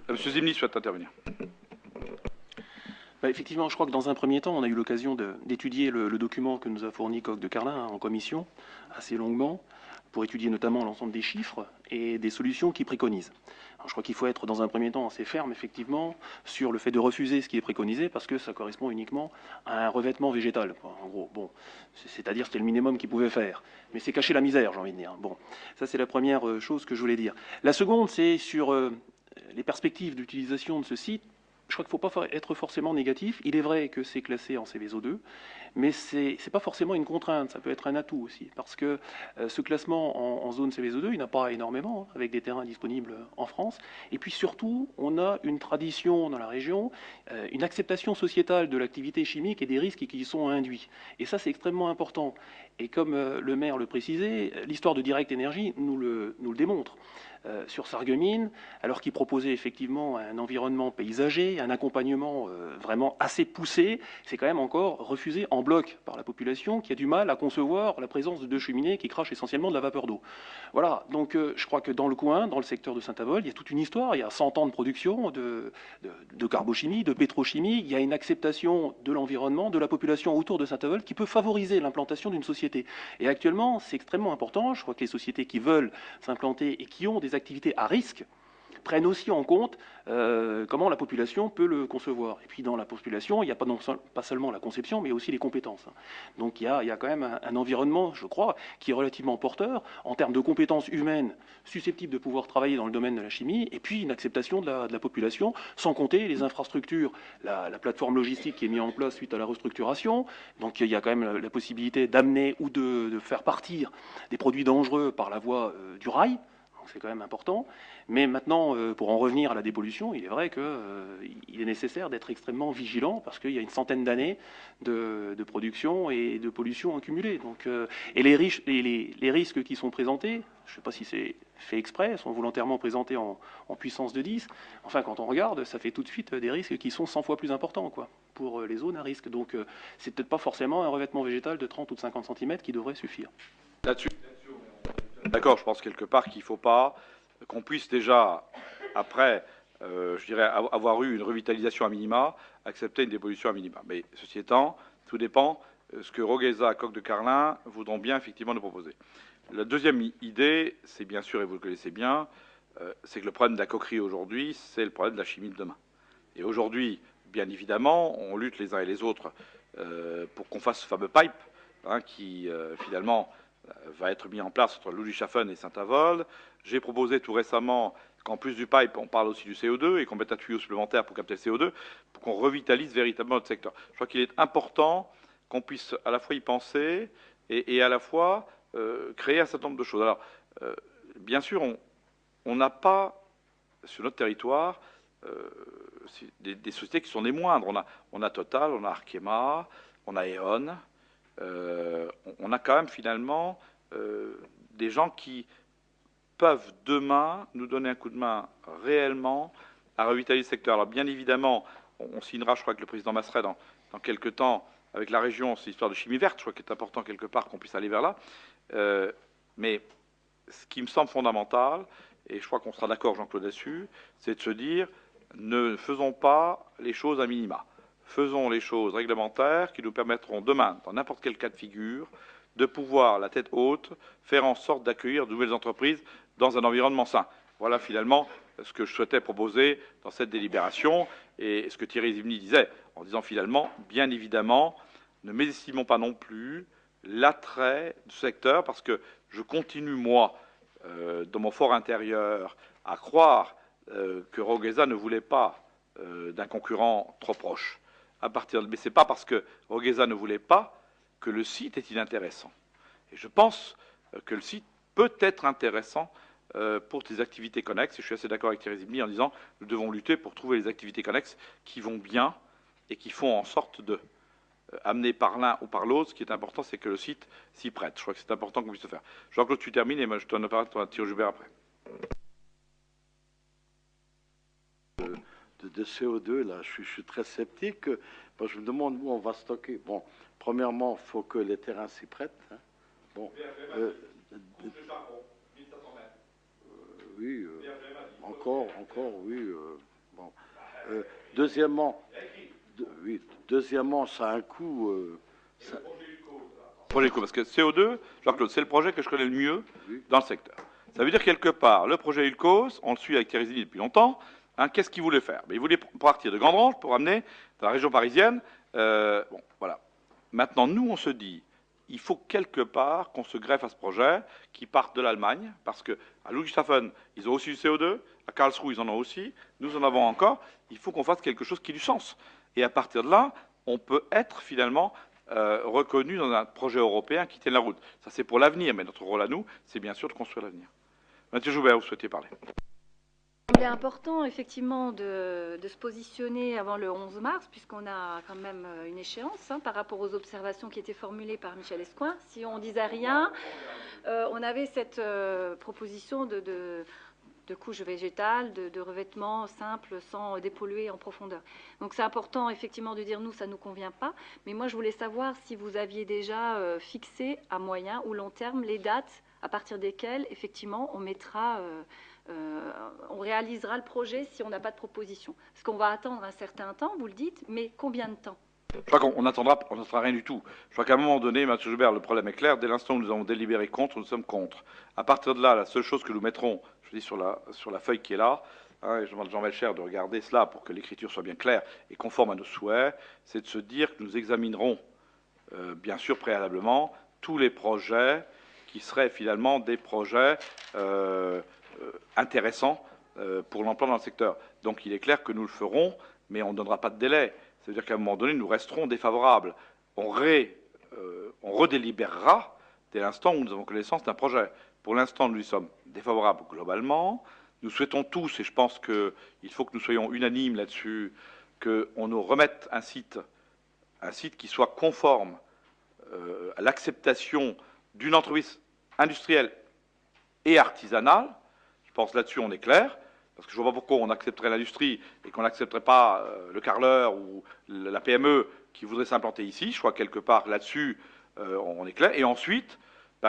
Monsieur Zimny souhaite intervenir. Effectivement, je crois que dans un premier temps, on a eu l'occasion d'étudier le document que nous a fourni Coq de Carlin en commission, assez longuement, pour étudier notamment l'ensemble des chiffres et des solutions qu'il préconise. Alors, je crois qu'il faut être dans un premier temps assez ferme, effectivement, sur le fait de refuser ce qui est préconisé, parce que ça correspond uniquement à un revêtement végétal, quoi. En gros, bon, c'est-à-dire c'était le minimum qu'il pouvait faire. Mais c'est cacher la misère, j'ai envie de dire. Bon, ça c'est la première chose que je voulais dire. La seconde, c'est sur les perspectives d'utilisation de ce site. Je crois qu'il ne faut pas être forcément négatif. Il est vrai que c'est classé en Céveso2, mais ce n'est pas forcément une contrainte, ça peut être un atout aussi, parce que ce classement en zone Céveso2, il n'y en a pas énormément, avec des terrains disponibles en France. Et puis surtout, on a une tradition dans la région, une acceptation sociétale de l'activité chimique et des risques qui y sont induits. Et ça, c'est extrêmement important. Et comme le maire le précisait, l'histoire de Direct Énergie nous le démontre. Sur Sarreguemines, alors qu'il proposait effectivement un environnement paysager, un accompagnement vraiment assez poussé, c'est quand même encore refusé en bloc par la population qui a du mal à concevoir la présence de deux cheminées qui crachent essentiellement de la vapeur d'eau. Voilà, donc je crois que dans le coin, dans le secteur de Saint-Avold, il y a toute une histoire, il y a 100 ans de production de carbochimie, de pétrochimie, il y a une acceptation de l'environnement, de la population autour de Saint-Avold qui peut favoriser l'implantation d'une société. Et actuellement, c'est extrêmement important, je crois que les sociétés qui veulent s'implanter et qui ont des activités à risque prennent aussi en compte comment la population peut le concevoir. Et puis dans la population, il n'y a pas seulement la conception, mais aussi les compétences. Donc il y a quand même un environnement, je crois, qui est relativement porteur en termes de compétences humaines susceptibles de pouvoir travailler dans le domaine de la chimie, et puis une acceptation de la population, sans compter les infrastructures, la plateforme logistique qui est mise en place suite à la restructuration. Donc il y a quand même la possibilité d'amener ou de faire partir des produits dangereux par la voie du rail. C'est quand même important. Mais maintenant, pour en revenir à la dépollution, il est vrai qu'il est nécessaire d'être extrêmement vigilant parce qu'il y a une centaine d'années de production et de pollution accumulée. Donc, et les risques qui sont présentés, je ne sais pas si c'est fait exprès, sont volontairement présentés en puissance de 10. Enfin, quand on regarde, ça fait tout de suite des risques qui sont 100 fois plus importants, quoi, pour les zones à risque. Donc, c'est peut-être pas forcément un revêtement végétal de 30 ou de 50 cm qui devrait suffire. Là-dessus, d'accord, je pense quelque part qu'il ne faut pas qu'on puisse déjà, après, je dirais, avoir eu une revitalisation à minima, accepter une dépollution à minima. Mais ceci étant, tout dépend ce que Rogueza, Coq de Carlin voudront bien effectivement nous proposer. La deuxième idée, c'est bien sûr, et vous le connaissez bien, c'est que le problème de la coquerie aujourd'hui, c'est le problème de la chimie de demain. Et aujourd'hui, bien évidemment, on lutte les uns et les autres pour qu'on fasse ce fameux pipe, qui finalement va être mis en place entre Ludwigshafen et Saint-Avold. J'ai proposé tout récemment qu'en plus du pipe, on parle aussi du CO2 et qu'on mette un tuyau supplémentaire pour capter le CO2, pour qu'on revitalise véritablement notre secteur. Je crois qu'il est important qu'on puisse à la fois y penser et à la fois créer un certain nombre de choses. Alors, bien sûr, on n'a pas sur notre territoire des sociétés qui sont des moindres. On a Total, on a Arkema, on a E.ON. On a quand même finalement des gens qui peuvent demain nous donner un coup de main réellement à revitaliser le secteur. Alors bien évidemment, on signera, je crois, que le président Masseret dans quelques temps avec la région, c'est l'histoire de chimie verte, je crois qu'il est important quelque part qu'on puisse aller vers là. Mais ce qui me semble fondamental, et je crois qu'on sera d'accord Jean-Claude là-dessus, c'est de se dire, ne faisons pas les choses à minima. Faisons les choses réglementaires qui nous permettront demain, dans n'importe quel cas de figure, de pouvoir, la tête haute, faire en sorte d'accueillir de nouvelles entreprises dans un environnement sain. Voilà finalement ce que je souhaitais proposer dans cette délibération et ce que Thierry Zimny disait, en disant finalement, bien évidemment, ne mésestimons pas non plus l'attrait du secteur, parce que je continue, moi, dans mon fort intérieur, à croire que Rogueza ne voulait pas d'un concurrent trop proche. Mais ce n'est pas parce que Rogueza ne voulait pas que le site est inintéressant. Et je pense que le site peut être intéressant pour des activités connexes. Et je suis assez d'accord avec Thierry Zimny en disant que nous devons lutter pour trouver les activités connexes qui vont bien et qui font en sorte de amener par l'un ou par l'autre. Ce qui est important, c'est que le site s'y prête. Je crois que c'est important qu'on puisse le faire. Jean-Claude, tu termines et moi je te donne la parole à Thierry Joubert après. De CO2, là, je suis très sceptique. Moi, je me demande où on va stocker. Bon, premièrement, il faut que les terrains s'y prêtent. Hein. Bon, oui, encore, oui. Bon. Deuxièmement, oui. Deuxièmement, ça a un coût. Projet parce que CO2, Jean-Claude, c'est le projet que je connais le mieux dans le secteur. Ça veut dire quelque part, le projet Ulcos, on le suit avec Thierry Zini depuis longtemps. Hein, qu'est-ce qu'il voulait faire? Il voulait partir de Gandrange pour amener dans la région parisienne. Bon, voilà. Maintenant, nous, on se dit, il faut quelque part qu'on se greffe à ce projet, qui parte de l'Allemagne, parce qu'à Ludwigshafen, ils ont aussi du CO2, à Karlsruhe, ils en ont aussi, nous en avons encore. Il faut qu'on fasse quelque chose qui ait du sens. Et à partir de là, on peut être finalement reconnu dans un projet européen qui tienne la route. Ça, c'est pour l'avenir, mais notre rôle à nous, c'est bien sûr de construire l'avenir. Mathieu Joubert, vous souhaitez parler? Il est important, effectivement, de se positionner avant le 11 mars, puisqu'on a quand même une échéance par rapport aux observations qui étaient formulées par Michel Escoing. Si on ne disait rien, on avait cette proposition de couche végétale, de revêtement simple, sans dépolluer en profondeur. Donc c'est important, effectivement, de dire, nous, ça ne nous convient pas. Mais moi, je voulais savoir si vous aviez déjà fixé, à moyen ou long terme, les dates à partir desquelles, effectivement, on mettra... on réalisera le projet si on n'a pas de proposition. Parce qu'on va attendre un certain temps, vous le dites, mais combien de temps? Je crois qu'on n'attendra rien du tout. Je crois qu'à un moment donné, Mathieu Joubert, le problème est clair. Dès l'instant où nous avons délibéré contre, nous sommes contre. À partir de là, la seule chose que nous mettrons, je dis sur la feuille qui est là, hein, et je demande à Jean Melcher de regarder cela pour que l'écriture soit bien claire et conforme à nos souhaits, c'est de se dire que nous examinerons, bien sûr préalablement, tous les projets qui seraient finalement des projets intéressants pour l'emploi dans le secteur. Donc il est clair que nous le ferons, mais on ne donnera pas de délai. C'est-à-dire qu'à un moment donné, nous resterons défavorables. On redélibérera dès l'instant où nous avons connaissance d'un projet. Pour l'instant, nous y sommes défavorables globalement. Nous souhaitons tous, et je pense qu'il faut que nous soyons unanimes là-dessus, qu'on nous remette un site qui soit conforme à l'acceptation d'une entreprise industrielle et artisanale. Je pense là-dessus, on est clair. Parce que je ne vois pas pourquoi on accepterait l'industrie et qu'on n'accepterait pas le carreleur ou la PME qui voudrait s'implanter ici. Je crois que quelque part là-dessus, on est clair. Et ensuite,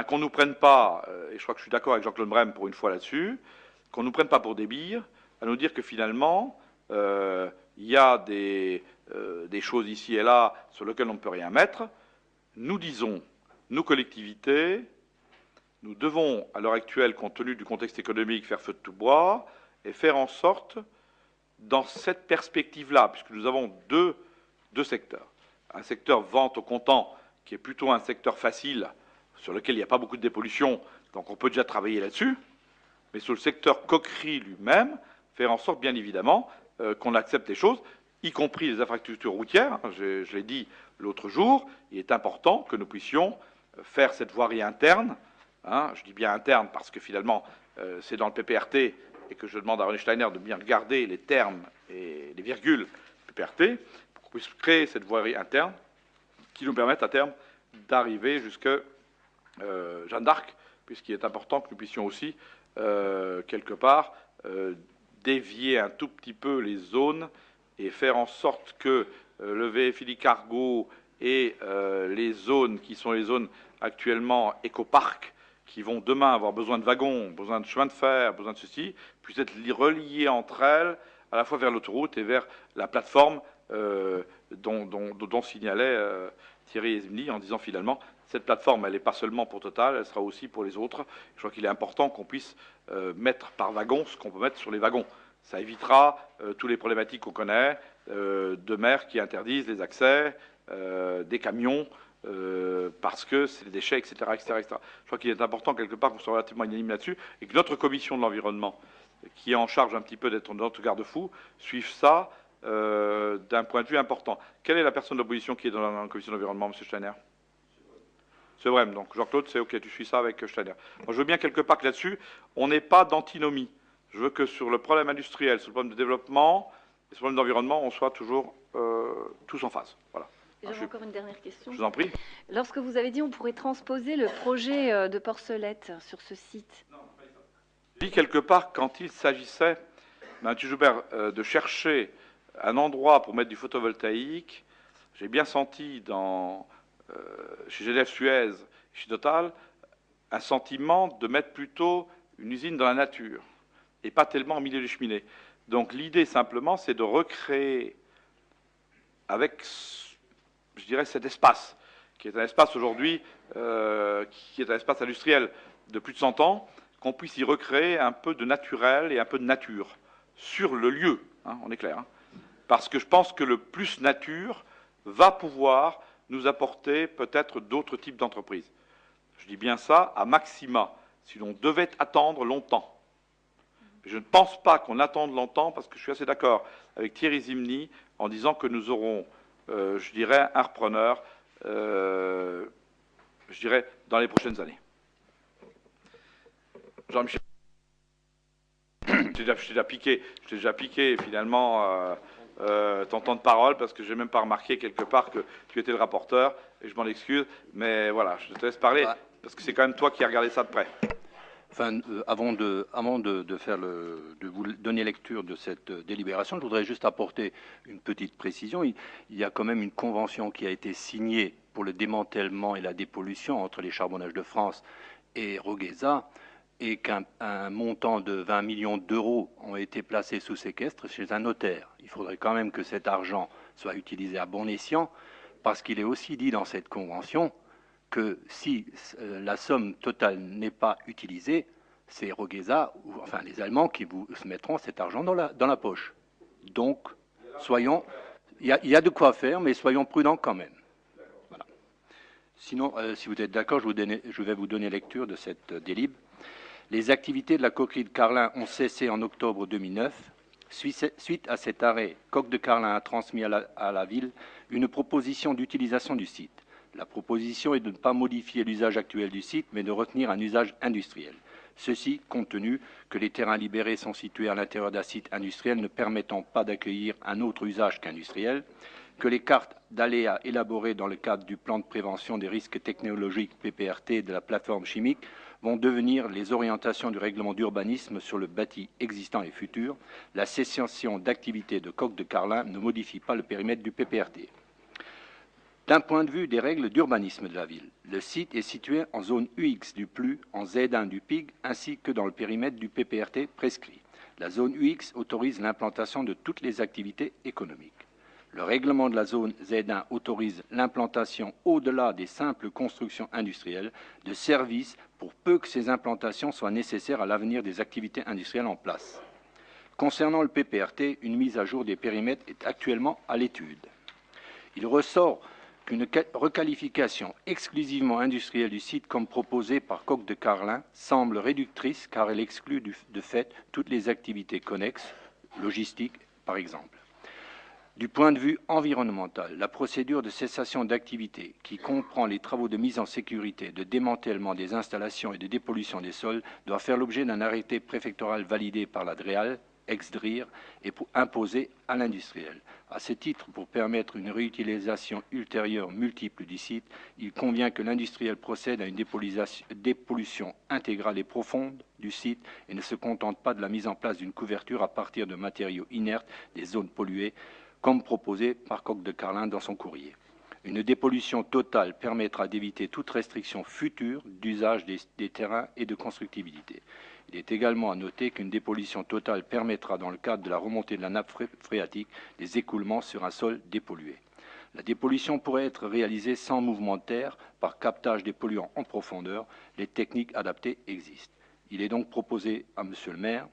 qu'on ne nous prenne pas, et je crois que je suis d'accord avec Jean-Claude Brem pour une fois là-dessus, qu'on ne nous prenne pas pour des billes, à nous dire que finalement, il y a des choses ici et là sur lesquelles on ne peut rien mettre. Nous disons, nous collectivités, nous devons, à l'heure actuelle, compte tenu du contexte économique, faire feu de tout bois, et faire en sorte, dans cette perspective-là, puisque nous avons deux secteurs, un secteur vente au comptant, qui est plutôt un secteur facile, sur lequel il n'y a pas beaucoup de dépollution, donc on peut déjà travailler là-dessus, mais sur le secteur coquerie lui-même, faire en sorte, bien évidemment, qu'on accepte les choses, y compris les infrastructures routières. Je l'ai dit l'autre jour, il est important que nous puissions faire cette voirie interne, hein, je dis bien interne parce que finalement, c'est dans le PPRT, et que je demande à René Steiner de bien regarder les termes et les virgules PPRT, pour qu'on puisse créer cette voirie interne qui nous permette à terme d'arriver jusqu'à Jeanne d'Arc, puisqu'il est important que nous puissions aussi, quelque part, dévier un tout petit peu les zones et faire en sorte que le VFI Cargo et les zones qui sont les zones actuellement écoparcs, qui vont demain avoir besoin de wagons, besoin de chemin de fer, besoin de ceci, puissent être reliés entre elles, à la fois vers l'autoroute et vers la plateforme dont signalait Thierry Zini, en disant finalement, cette plateforme, elle n'est pas seulement pour Total, elle sera aussi pour les autres. Je crois qu'il est important qu'on puisse mettre par wagon ce qu'on peut mettre sur les wagons. Ça évitera toutes les problématiques qu'on connaît, de maires qui interdisent les accès, des camions, parce que c'est des déchets, etc., etc., etc. Je crois qu'il est important, quelque part, qu'on soit relativement unanime là-dessus, et que notre commission de l'environnement, qui est en charge un petit peu d'être notre garde-fou, suive ça d'un point de vue important. Quelle est la personne de l'opposition qui est dans la commission de l'environnement, M. Steiner? C'est vrai, donc Jean-Claude, c'est OK, tu suis ça avec Steiner. Moi, je veux bien quelque part que là-dessus, on n'ait pas d'antinomie. Je veux que sur le problème industriel, sur le problème de développement, et sur le problème d'environnement, on soit toujours tous en phase. Voilà. J'avais encore une dernière question. Je vous en prie. Lorsque vous avez dit on pourrait transposer le projet de Porcelette sur ce site. Non, pas ça. Je dis quelque part, quand il s'agissait, M. Joubert, de chercher un endroit pour mettre du photovoltaïque, j'ai bien senti chez GDF Suez, chez Total, un sentiment de mettre plutôt une usine dans la nature et pas tellement au milieu des cheminées. Donc l'idée simplement, c'est de recréer avec, je dirais, cet espace, qui est un espace aujourd'hui, qui est un espace industriel de plus de 100 ans, qu'on puisse y recréer un peu de naturel et un peu de nature sur le lieu, hein, on est clair. Hein. Parce que je pense que le plus nature va pouvoir nous apporter peut-être d'autres types d'entreprises. Je dis bien ça à maxima, si l'on devait attendre longtemps. Je ne pense pas qu'on attende longtemps, parce que je suis assez d'accord avec Thierry Zimny en disant que nous aurons, je dirais, un repreneur, je dirais, dans les prochaines années. Jean-Michel, je t'ai déjà piqué finalement ton temps de parole, parce que je n'ai même pas remarqué quelque part que tu étais le rapporteur, et je m'en excuse, mais voilà, je te laisse parler, parce que c'est quand même toi qui as regardé ça de près. Enfin, avant de vous donner lecture de cette délibération, je voudrais juste apporter une petite précision. Il y a quand même une convention qui a été signée pour le démantèlement et la dépollution entre les Charbonnages de France et Rogueza, et qu'un montant de 20 millions d'euros ont été placés sous séquestre chez un notaire. Il faudrait quand même que cet argent soit utilisé à bon escient, parce qu'il est aussi dit dans cette convention que si la somme totale n'est pas utilisée, c'est Rogueza, ou enfin les Allemands, qui vous mettront cet argent dans la poche. Donc, soyons, il y a de quoi faire, mais soyons prudents quand même. Voilà. Sinon, si vous êtes d'accord, je vais vous donner lecture de cette délib. Les activités de la coquerie de Carlin ont cessé en octobre 2009. Suite à cet arrêt, Coq de Carlin a transmis à la ville une proposition d'utilisation du site. La proposition est de ne pas modifier l'usage actuel du site, mais de retenir un usage industriel. Ceci, compte tenu que les terrains libérés sont situés à l'intérieur d'un site industriel ne permettant pas d'accueillir un autre usage qu'industriel, que les cartes d'aléas élaborées dans le cadre du plan de prévention des risques technologiques PPRT de la plateforme chimique vont devenir les orientations du règlement d'urbanisme sur le bâti existant et futur. La cessation d'activité de Coq de Carlin ne modifie pas le périmètre du PPRT. D'un point de vue des règles d'urbanisme de la ville, le site est situé en zone UX du PLU, en Z1 du PIG, ainsi que dans le périmètre du PPRT prescrit. La zone UX autorise l'implantation de toutes les activités économiques. Le règlement de la zone Z1 autorise l'implantation, au-delà des simples constructions industrielles, de services pour peu que ces implantations soient nécessaires à l'avenir des activités industrielles en place. Concernant le PPRT, une mise à jour des périmètres est actuellement à l'étude. Il ressort qu'une requalification exclusivement industrielle du site comme proposée par Coq de Carlin semble réductrice car elle exclut de fait toutes les activités connexes, logistiques par exemple. Du point de vue environnemental, la procédure de cessation d'activité, qui comprend les travaux de mise en sécurité, de démantèlement des installations et de dépollution des sols, doit faire l'objet d'un arrêté préfectoral validé par la DREAL, ex-DRIR, et imposé à l'industriel. À ce titre, pour permettre une réutilisation ultérieure multiple du site, il convient que l'industriel procède à une dépollution intégrale et profonde du site et ne se contente pas de la mise en place d'une couverture à partir de matériaux inertes des zones polluées, comme proposé par Coq de Carlin dans son courrier. Une dépollution totale permettra d'éviter toute restriction future d'usage des terrains et de constructibilité. Il est également à noter qu'une dépollution totale permettra, dans le cadre de la remontée de la nappe phréatique, des écoulements sur un sol dépollué. La dépollution pourrait être réalisée sans mouvement de terre, par captage des polluants en profondeur. Les techniques adaptées existent. Il est donc proposé à Monsieur le maire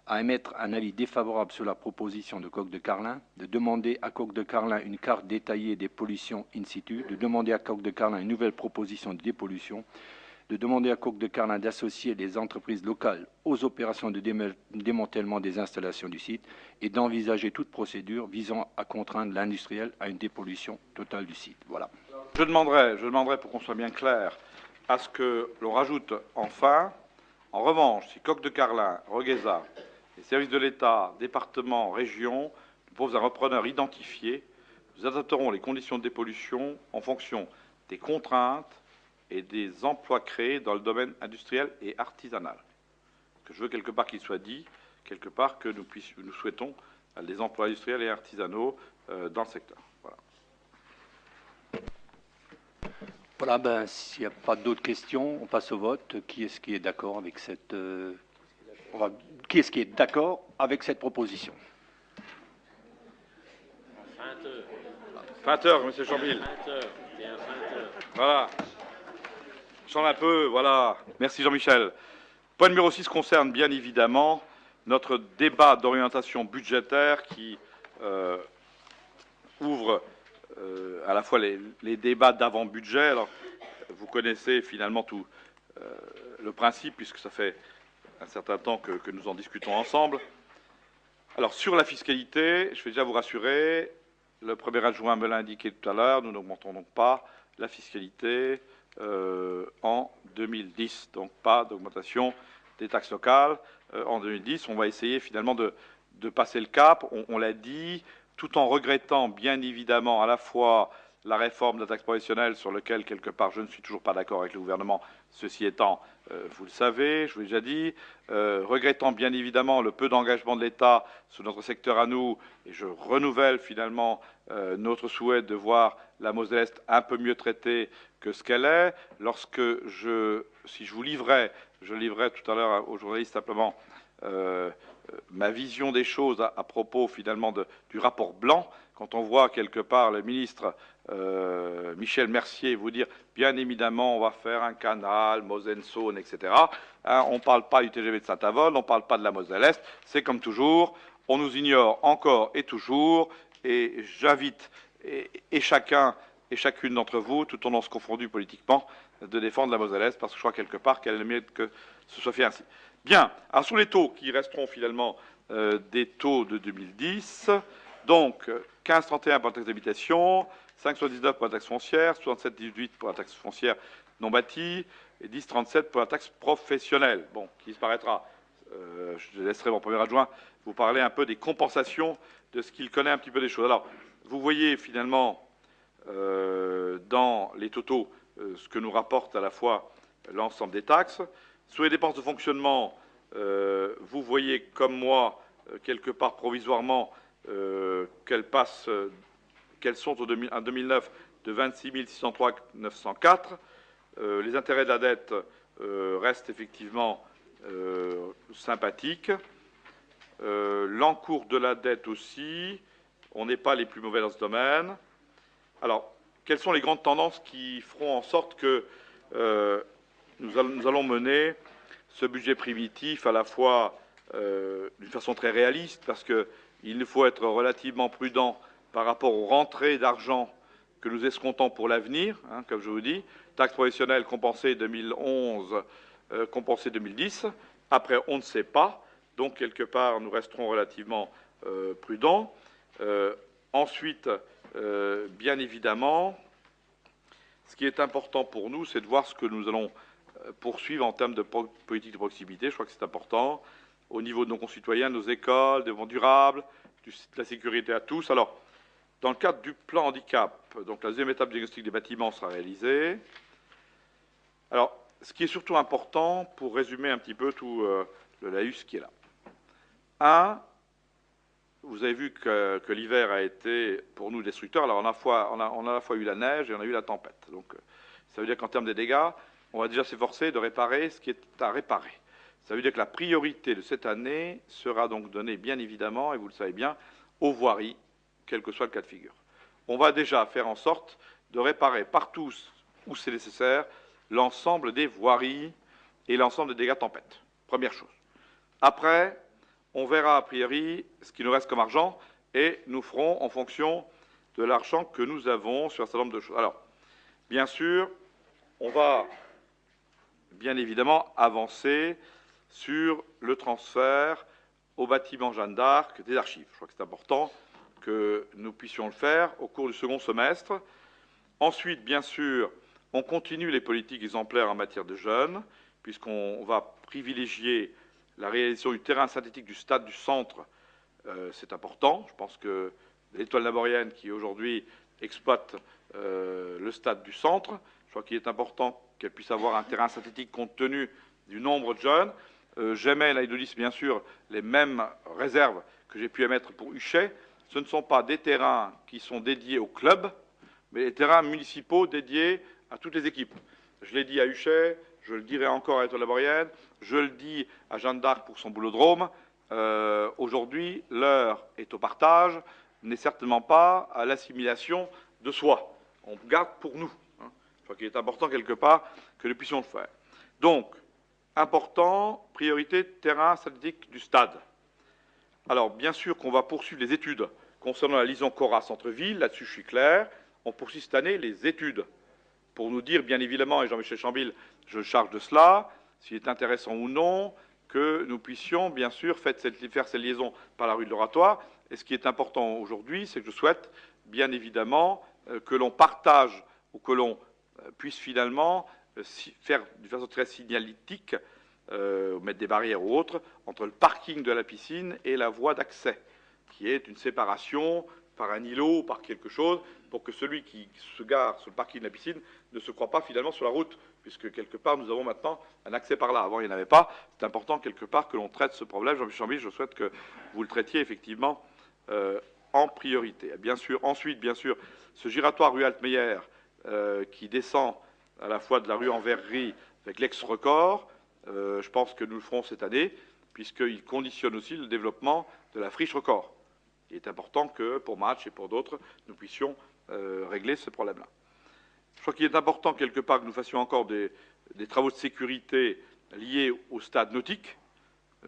à émettre un avis défavorable sur la proposition de Coq de Carlin, de demander à Coq de Carlin une carte détaillée des pollutions in situ, de demander à Coq de Carlin une nouvelle proposition de dépollution, de demander à Coq de Carlin d'associer les entreprises locales aux opérations de démantèlement des installations du site et d'envisager toute procédure visant à contraindre l'industriel à une dépollution totale du site. Voilà. Je demanderai pour qu'on soit bien clair, à ce que l'on rajoute enfin, en revanche, si Coq de Carlin, Rogueza, les services de l'État, département, région, proposent un repreneur identifié, nous adapterons les conditions de dépollution en fonction des contraintes et des emplois créés dans le domaine industriel et artisanal. Que je veux quelque part qu'il soit dit, quelque part que nous souhaitons des emplois industriels et artisanaux dans le secteur. Voilà. Voilà, ben, s'il n'y a pas d'autres questions, on passe au vote. Qui est-ce qui est d'accord avec cette qui est-ce qui est d'accord avec cette proposition? Feinteur, monsieur Chambil. Voilà. Je chante un peu, voilà. Merci Jean-Michel. Point numéro 6 concerne bien évidemment notre débat d'orientation budgétaire qui ouvre à la fois les débats d'avant-budget. Alors, vous connaissez finalement tout le principe, puisque ça fait un certain temps que nous en discutons ensemble. Alors, sur la fiscalité, je vais déjà vous rassurer, le premier adjoint me l'a indiqué tout à l'heure, nous n'augmentons donc pas la fiscalité en 2010, donc pas d'augmentation des taxes locales en 2010. On va essayer finalement de passer le cap, on l'a dit, tout en regrettant bien évidemment à la fois la réforme de la taxe professionnelle sur laquelle, quelque part, je ne suis toujours pas d'accord avec le gouvernement. Ceci étant, vous le savez, je vous l'ai déjà dit, regrettant bien évidemment le peu d'engagement de l'État sur notre secteur à nous, et je renouvelle finalement notre souhait de voir la Moselle-Est un peu mieux traitée que ce qu'elle est. Lorsque si je livrais tout à l'heure aux journalistes simplement ma vision des choses à propos finalement du rapport Blanc, quand on voit quelque part le ministre Michel Mercier vous dire bien évidemment on va faire un canal, Moselle-Saône, etc. Hein, on ne parle pas du TGV de Saint-Avold, on ne parle pas de la Moselle-Est, c'est comme toujours, on nous ignore encore et toujours, et j'invite et chacun et chacune d'entre vous, tout en se confondu politiquement, de défendre la Moselle-Est, parce que je crois quelque part qu'elle est le mieux que ce soit fait ainsi. Bien, alors sur les taux qui resteront finalement des taux de 2010, donc 15,31 pour la taxe d'habitation, 5,79 pour la taxe foncière, 67,18 pour la taxe foncière non bâtie et 10,37 pour la taxe professionnelle. Bon, qui disparaîtra. Je laisserai mon premier adjoint vous parler un peu des compensations de ce qu'il connaît un petit peu des choses. Alors, vous voyez finalement dans les totaux ce que nous rapporte à la fois l'ensemble des taxes. Sur les dépenses de fonctionnement, vous voyez comme moi, quelque part provisoirement, qu'elles sont en 2009 de 26 603 904. Les intérêts de la dette restent effectivement sympathiques. L'encours de la dette aussi, on n'est pas les plus mauvais dans ce domaine. Alors, quelles sont les grandes tendances qui feront en sorte que nous allons mener ce budget primitif à la fois d'une façon très réaliste, parce qu'il nous faut être relativement prudent par rapport aux rentrées d'argent que nous escomptons pour l'avenir, hein, comme je vous dis, taxe professionnelle compensée 2011, compensée 2010, après on ne sait pas, donc quelque part nous resterons relativement prudents. Ensuite, bien évidemment, ce qui est important pour nous, c'est de voir ce que nous allons poursuivre en termes de politique de proximité. Je crois que c'est important au niveau de nos concitoyens, de nos écoles, des développement durable, de la sécurité à tous. Alors, dans le cadre du plan handicap, donc la deuxième étape du diagnostic des bâtiments sera réalisée. Alors, ce qui est surtout important, pour résumer un petit peu tout le laïus qui est là. 1, vous avez vu que l'hiver a été pour nous destructeur. Alors, on a à la fois eu la neige et on a eu la tempête. Donc, ça veut dire qu'en termes des dégâts, on va déjà s'efforcer de réparer ce qui est à réparer. Ça veut dire que la priorité de cette année sera donc donnée, bien évidemment, et vous le savez bien, aux voiries, quel que soit le cas de figure. On va déjà faire en sorte de réparer partout où c'est nécessaire l'ensemble des voiries et l'ensemble des dégâts tempête. Première chose. Après, on verra a priori ce qui nous reste comme argent et nous ferons en fonction de l'argent que nous avons sur un certain nombre de choses. Alors, bien sûr, on va bien évidemment avancer sur le transfert au bâtiment Jeanne d'Arc des archives. Je crois que c'est important que nous puissions le faire au cours du second semestre. Ensuite, bien sûr, on continue les politiques exemplaires en matière de jeunes, puisqu'on va privilégier la réalisation du terrain synthétique du stade du centre. C'est important. Je pense que l'Étoile Lavorienne, qui aujourd'hui exploite le stade du centre, je crois qu'il est important qu'elle puisse avoir un terrain synthétique compte tenu du nombre de jeunes. J'émets, là, bien sûr, les mêmes réserves que j'ai pu émettre pour Huchet. Ce ne sont pas des terrains qui sont dédiés au club, mais des terrains municipaux dédiés à toutes les équipes. Je l'ai dit à Huchet, je le dirai encore à l'Étoile Lavorienne, je le dis à Jeanne d'Arc pour son boulodrome. Aujourd'hui, l'heure est au partage, n'est certainement pas à l'assimilation de soi. On garde pour nous. Hein. Je crois qu'il est important, quelque part, que nous puissions le faire. Donc, important, priorité, terrain synthétique du stade. Alors, bien sûr qu'on va poursuivre les études concernant la liaison Cora centre-ville. Là-dessus, je suis clair. On poursuit cette année les études pour nous dire, bien évidemment, et Jean-Michel Chambil, je charge de cela, s'il est intéressant ou non, que nous puissions, bien sûr, faire cette liaison par la rue de l'Oratoire. Et ce qui est important aujourd'hui, c'est que je souhaite, bien évidemment, que l'on partage ou que l'on puisse finalement faire de façon très signalétique, mettre des barrières ou autres, entre le parking de la piscine et la voie d'accès, qui est une séparation par un îlot, par quelque chose, pour que celui qui se gare sur le parking de la piscine ne se croit pas finalement sur la route, puisque quelque part nous avons maintenant un accès par là. Avant il n'y en avait pas. C'est important quelque part que l'on traite ce problème. Jean-Michel Chamby, je souhaite que vous le traitiez effectivement en priorité. Bien sûr, ensuite, bien sûr, ce giratoire rue Altmeyer qui descend à la fois de la rue en verrerie avec l'ex-record, je pense que nous le ferons cette année, puisqu'il conditionne aussi le développement de la friche record. Il est important que, pour Match et pour d'autres, nous puissions régler ce problème-là. Je crois qu'il est important, quelque part, que nous fassions encore des travaux de sécurité liés au stade nautique.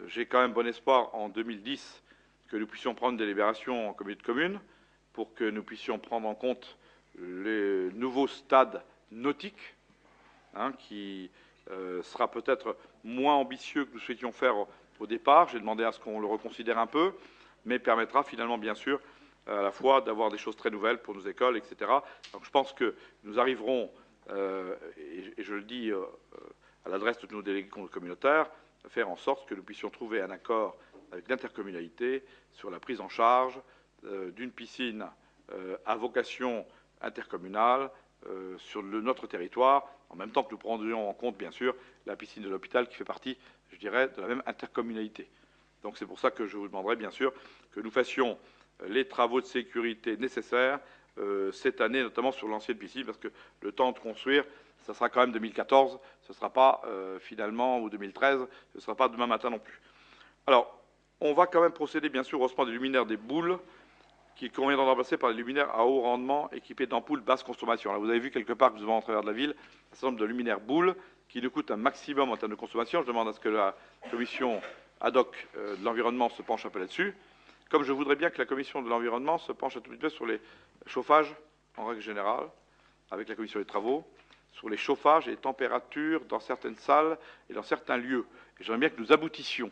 J'ai quand même bon espoir, en 2010, que nous puissions prendre des délibérations en comité de communes pour que nous puissions prendre en compte les nouveaux stades nautiques, hein, qui sera peut-être moins ambitieux que nous souhaitions faire au départ. J'ai demandé à ce qu'on le reconsidère un peu, mais permettra finalement, bien sûr, à la fois d'avoir des choses très nouvelles pour nos écoles, etc. Donc je pense que nous arriverons, et je le dis à l'adresse de nos délégués communautaires, à faire en sorte que nous puissions trouver un accord avec l'intercommunalité sur la prise en charge d'une piscine à vocation intercommunale sur notre territoire, en même temps que nous prendrions en compte, bien sûr, la piscine de l'hôpital qui fait partie, je dirais, de la même intercommunalité. Donc c'est pour ça que je vous demanderai, bien sûr, que nous fassions les travaux de sécurité nécessaires cette année, notamment sur l'ancienne piscine, parce que le temps de construire, ça sera quand même 2014, ce ne sera pas finalement, ou 2013, ce ne sera pas demain matin non plus. Alors, on va quand même procéder, bien sûr, au rehaussement des luminaires des boules, qui conviendra de remplacer par des luminaires à haut rendement équipés d'ampoules basse consommation. Là, vous avez vu quelque part que nous avons en travers de la ville un certain nombre de luminaires boules qui nous coûtent un maximum en termes de consommation. Je demande à ce que la commission ad hoc de l'environnement se penche un peu là-dessus. Comme je voudrais bien que la commission de l'environnement se penche un tout petit peu sur les chauffages, en règle générale, avec la commission des travaux, sur les chauffages et les températures dans certaines salles et dans certains lieux. Et j'aimerais bien que nous aboutissions.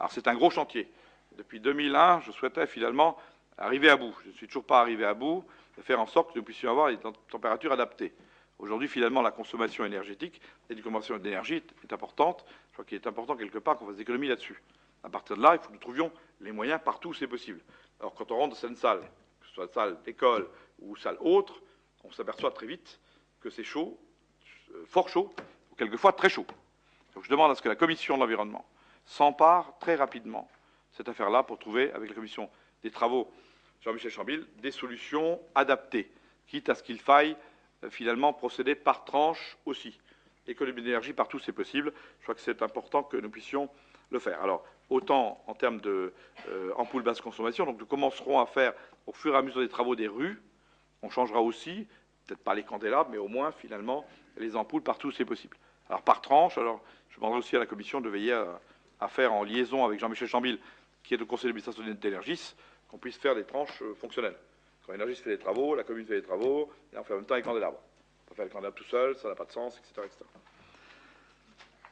Alors c'est un gros chantier. Depuis 2001, je souhaitais finalement arriver à bout. Je ne suis toujours pas arrivé à bout, de faire en sorte que nous puissions avoir des températures adaptées. Aujourd'hui, finalement, la consommation énergétique et la consommation d'énergie est importante. Je crois qu'il est important, quelque part, qu'on fasse des économies là-dessus. À partir de là, il faut que nous trouvions les moyens partout où c'est possible. Alors, quand on rentre dans cette salle, que ce soit une salle d'école ou salle autre, on s'aperçoit très vite que c'est chaud, fort chaud, ou quelquefois très chaud. Donc, je demande à ce que la commission de l'environnement s'empare très rapidement de cette affaire-là pour trouver, avec la commission des travaux, Jean-Michel Chambil, des solutions adaptées, quitte à ce qu'il faille finalement procéder par tranche aussi. Économie d'énergie partout c'est possible. Je crois que c'est important que nous puissions le faire. Alors, autant en termes d'ampoules basse consommation, donc nous commencerons à faire au fur et à mesure des travaux des rues. On changera aussi, peut-être pas les candélabres, mais au moins finalement les ampoules partout où c'est possible. Alors par tranche, alors je demanderai aussi à la commission de veiller à faire en liaison avec Jean-Michel Chambil, qui est au conseil d'administration d'Energis, qu'on puisse faire des tranches fonctionnelles. Quand Énergis fait des travaux, la commune fait des travaux, et on fait en même temps les candélabres. On peut faire les candélabres tout seul, ça n'a pas de sens, etc. etc.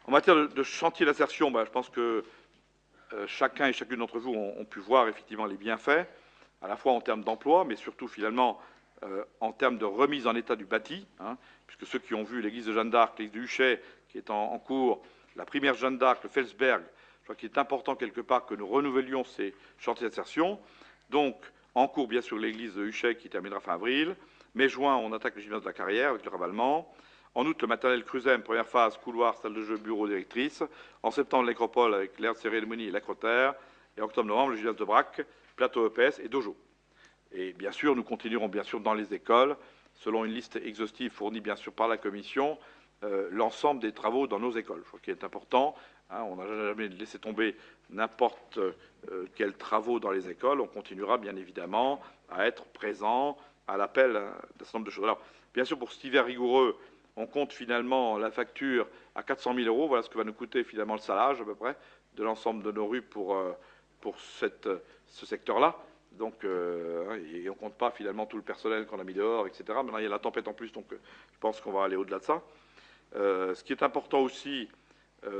En matière de chantier d'insertion, je pense que chacun et chacune d'entre vous ont pu voir effectivement les bienfaits, à la fois en termes d'emploi, mais surtout finalement en termes de remise en état du bâti, hein, puisque ceux qui ont vu l'église de Jeanne d'Arc, l'église de Huchet, qui est en cours, la primaire Jeanne d'Arc, le Felsberg, je crois qu'il est important quelque part que nous renouvelions ces chantiers d'insertion. Donc, en cours, bien sûr, l'église de Huchet qui terminera fin avril. Mai-juin, on attaque le gymnase de la Carrière avec le ravalement. En août, le maternel Cruzem, première phase, couloir, salle de jeu, bureau, directrice. En septembre, l'Acropole avec l'aire de cérémonie et l'acrotère. Et octobre-novembre, le gymnase de Brac, plateau EPS et dojo. Et bien sûr, nous continuerons bien sûr dans les écoles, selon une liste exhaustive fournie bien sûr par la Commission, l'ensemble des travaux dans nos écoles. Je crois qu'il est important. Hein, on n'a jamais laissé tomber n'importe quels travaux dans les écoles. On continuera bien évidemment à être présent, à l'appel d'un certain nombre de choses. Alors, bien sûr, pour cet hiver rigoureux, on compte finalement la facture à 400 000 €. Voilà ce que va nous coûter finalement le salage, à peu près, de l'ensemble de nos rues pour ce secteur-là. Donc, et on ne compte pas finalement tout le personnel qu'on a mis dehors, etc. Maintenant, il y a la tempête en plus, donc je pense qu'on va aller au-delà de ça. Ce qui est important aussi,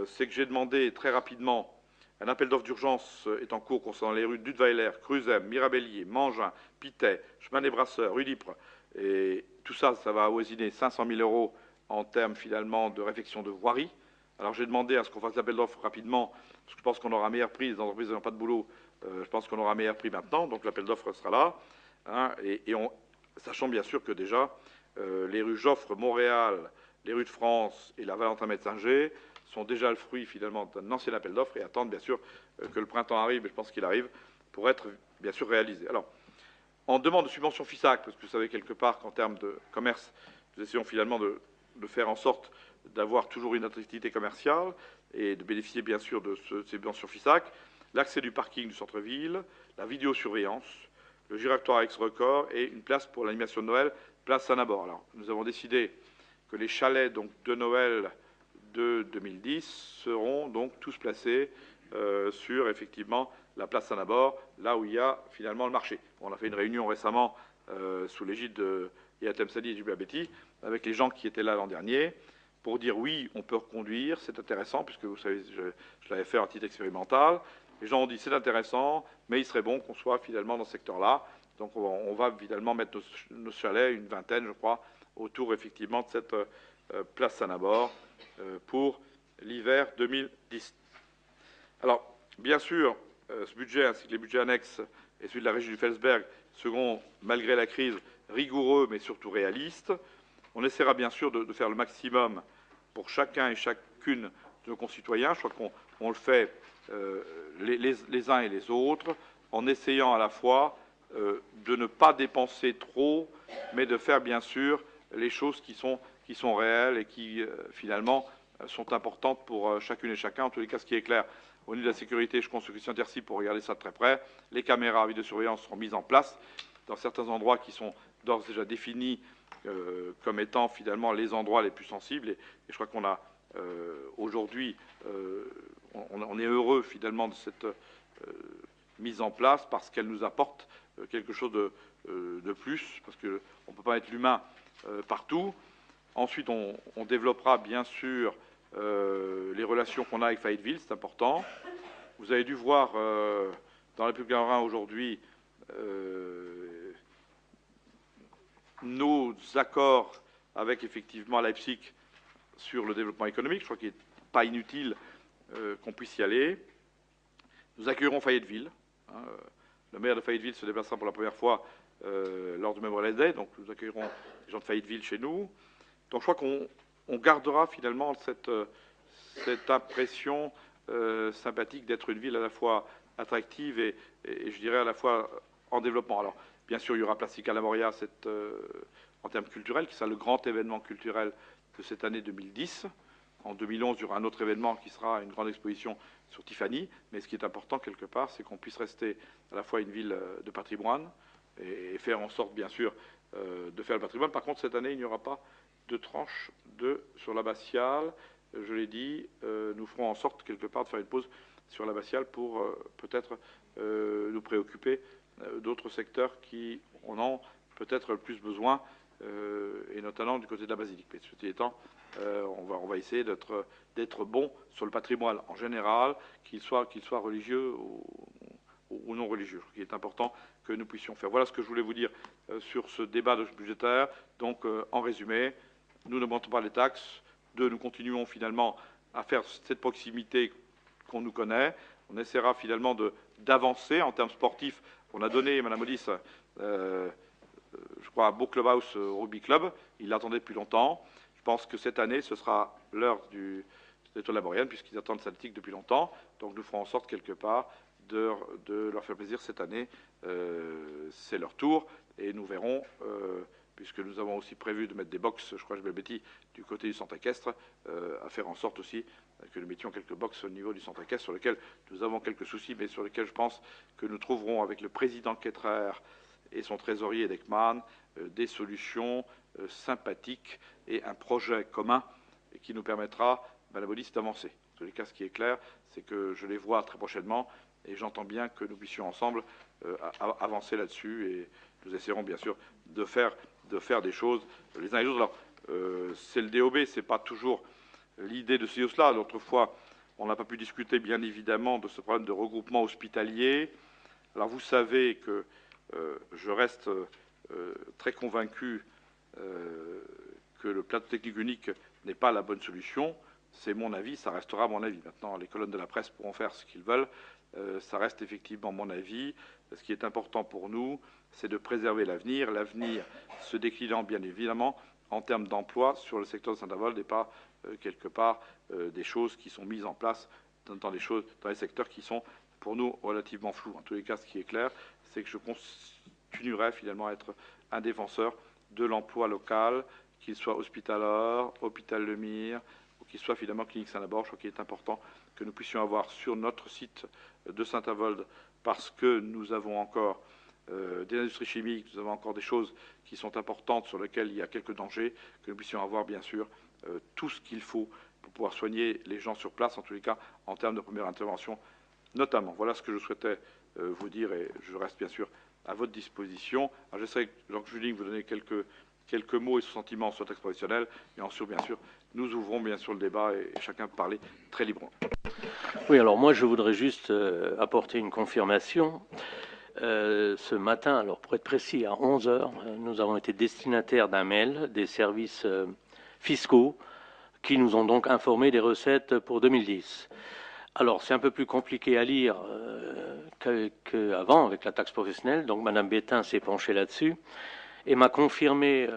c'est que j'ai demandé très rapidement, un appel d'offres d'urgence est en cours concernant les rues Dudweiler, Cruzem, Mirabellier, Mangin, Pitet, Chemin des Brasseurs, rue d'Ypres. Et tout ça, ça va avoisiner 500 000 € en termes finalement de réfection de voirie. Alors j'ai demandé à ce qu'on fasse l'appel d'offres rapidement, parce que je pense qu'on aura un meilleur prix. Les entreprises n'ont pas de boulot, je pense qu'on aura un meilleur prix maintenant, donc l'appel d'offres sera là. Hein, sachant bien sûr que déjà, les rues Joffre, Montréal, les rues de France et la Valentin-Metzinger sont déjà le fruit finalement d'un ancien appel d'offres et attendent bien sûr que le printemps arrive, et je pense qu'il arrive, pour être bien sûr réalisé. Alors, en demande de subvention FISAC, parce que vous savez quelque part qu'en termes de commerce, nous essayons finalement de faire en sorte d'avoir toujours une attractivité commerciale et de bénéficier bien sûr de ces subventions FISAC, l'accès du parking du centre-ville, la vidéosurveillance, le giratoire ex-record et une place pour l'animation de Noël, place Saint-Nabor. Alors, nous avons décidé que les chalets donc, de Noël de 2010 seront donc tous placés sur effectivement la place Saint-Nabor, là où il y a finalement le marché. On a fait une réunion récemment sous l'égide de Yatem Sadi et Julia Betty avec les gens qui étaient là l'an dernier pour dire oui, on peut reconduire, c'est intéressant, puisque vous savez, je l'avais fait en titre expérimental. Les gens ont dit c'est intéressant, mais il serait bon qu'on soit finalement dans ce secteur-là. Donc on va finalement mettre nos chalets, une vingtaine, je crois, autour effectivement de cette place Saint-Nabor pour l'hiver 2010. Alors, bien sûr, ce budget ainsi que les budgets annexes et celui de la régie du Felsberg seront, malgré la crise, rigoureux mais surtout réalistes. On essaiera bien sûr de faire le maximum pour chacun et chacune de nos concitoyens. Je crois qu'on le fait les uns et les autres, en essayant à la fois de ne pas dépenser trop, mais de faire bien sûr les choses qui sont réelles et qui finalement sont importantes pour chacune et chacun. En tous les cas, ce qui est clair, au niveau de la sécurité, je compte sur Christian Tercy pour regarder ça de très près. Les caméras vidéosurveillance seront mises en place dans certains endroits qui sont d'ores et déjà définis comme étant finalement les endroits les plus sensibles. Et je crois qu'on a aujourd'hui, on est heureux finalement de cette mise en place parce qu'elle nous apporte quelque chose de plus, parce qu'on ne peut pas mettre l'humain partout. Ensuite, on développera bien sûr les relations qu'on a avec Fayetteville, c'est important. Vous avez dû voir dans la République Lorrain aujourd'hui nos accords avec effectivement Leipzig sur le développement économique. Je crois qu'il n'est pas inutile qu'on puisse y aller. Nous accueillerons Fayetteville. Hein, le maire de Fayetteville se déplacera pour la première fois lors du Memorial Day, donc nous accueillerons les gens de Fayetteville chez nous. Donc je crois qu'on gardera finalement cette impression sympathique d'être une ville à la fois attractive et je dirais à la fois en développement. Alors bien sûr il y aura Plastica La Moria en termes culturels, qui sera le grand événement culturel de cette année 2010. En 2011, il y aura un autre événement qui sera une grande exposition sur Tiffany. Mais ce qui est important, quelque part, c'est qu'on puisse rester à la fois une ville de patrimoine et faire en sorte, bien sûr, de faire le patrimoine. Par contre, cette année, il n'y aura pas de tranche sur l'abbatiale. Je l'ai dit, nous ferons en sorte, quelque part, de faire une pause sur l'abbatiale pour peut-être nous préoccuper d'autres secteurs qui en ont peut-être le plus besoin, et notamment du côté de la basilique. Mais ceci étant, on va essayer d'être bon sur le patrimoine en général, qu'il soit religieux ou non religieux, ce qui est important que nous puissions faire. Voilà ce que je voulais vous dire sur ce débat budgétaire. Donc, en résumé, nous ne montons pas les taxes. Nous continuons finalement à faire cette proximité qu'on nous connaît. On essaiera finalement d'avancer en termes sportifs. On a donné, Madame Modis, je crois, un beau clubhouse au rugby club. Il l'attendait depuis longtemps. Je pense que cette année, ce sera l'heure de l'Étoile Lamorienne, puisqu'ils attendent Celtic depuis longtemps. Donc nous ferons en sorte, quelque part, de leur faire plaisir cette année. C'est leur tour. Et nous verrons, puisque nous avons aussi prévu de mettre des box, je crois que je Betty, du côté du centre équestre, à faire en sorte aussi que nous mettions quelques box au niveau du centre équestre, sur lesquels nous avons quelques soucis, mais sur lesquels je pense que nous trouverons avec le président Ketterer et son trésorier Dekman des solutions sympathiques et un projet commun qui nous permettra, Madame Baudis, d'avancer. En tous les cas, ce qui est clair, c'est que je les vois très prochainement et j'entends bien que nous puissions ensemble avancer là-dessus et nous essaierons bien sûr de faire des choses les uns et les autres. Alors, c'est le DOB, c'est pas toujours l'idée de ceci ou cela. L'autre fois, on n'a pas pu discuter, bien évidemment, de ce problème de regroupement hospitalier. Alors, vous savez que je reste très convaincu que le plateau technique unique n'est pas la bonne solution. C'est mon avis, ça restera mon avis. Maintenant, les colonnes de la presse pourront faire ce qu'ils veulent. Ça reste effectivement mon avis. Ce qui est important pour nous, c'est de préserver l'avenir. L'avenir se déclinant, bien évidemment, en termes d'emploi sur le secteur de Saint-Avold et pas quelque part des choses qui sont mises en place dans les secteurs qui sont pour nous relativement flous. En tous les cas, ce qui est clair, c'est que je continuerai finalement à être un défenseur de l'emploi local, qu'il soit hospitalier, Hôpital Le Mire, ou qu'il soit finalement Clinique Saint-Labor. Je crois qu'il est important que nous puissions avoir sur notre site de Saint-Avold, parce que nous avons encore des industries chimiques, nous avons encore des choses qui sont importantes sur lesquelles il y a quelques dangers, que nous puissions avoir bien sûr tout ce qu'il faut pour pouvoir soigner les gens sur place, en tous les cas en termes de première intervention notamment. Voilà ce que je souhaitais vous dire et je reste bien sûr à votre disposition. Alors j'essaierai, Jacques Julien, vous donner quelques mots et son sentiment sur le texte professionnel et ensuite bien sûr nous ouvrons bien sûr le débat et chacun peut parler très librement. Oui, alors moi je voudrais juste apporter une confirmation. Ce matin, alors pour être précis, à 11 h, nous avons été destinataires d'un mail des services fiscaux qui nous ont donc informé des recettes pour 2010. Alors c'est un peu plus compliqué à lire qu'avant avec la taxe professionnelle, donc Madame Bétain s'est penchée là-dessus et m'a confirmé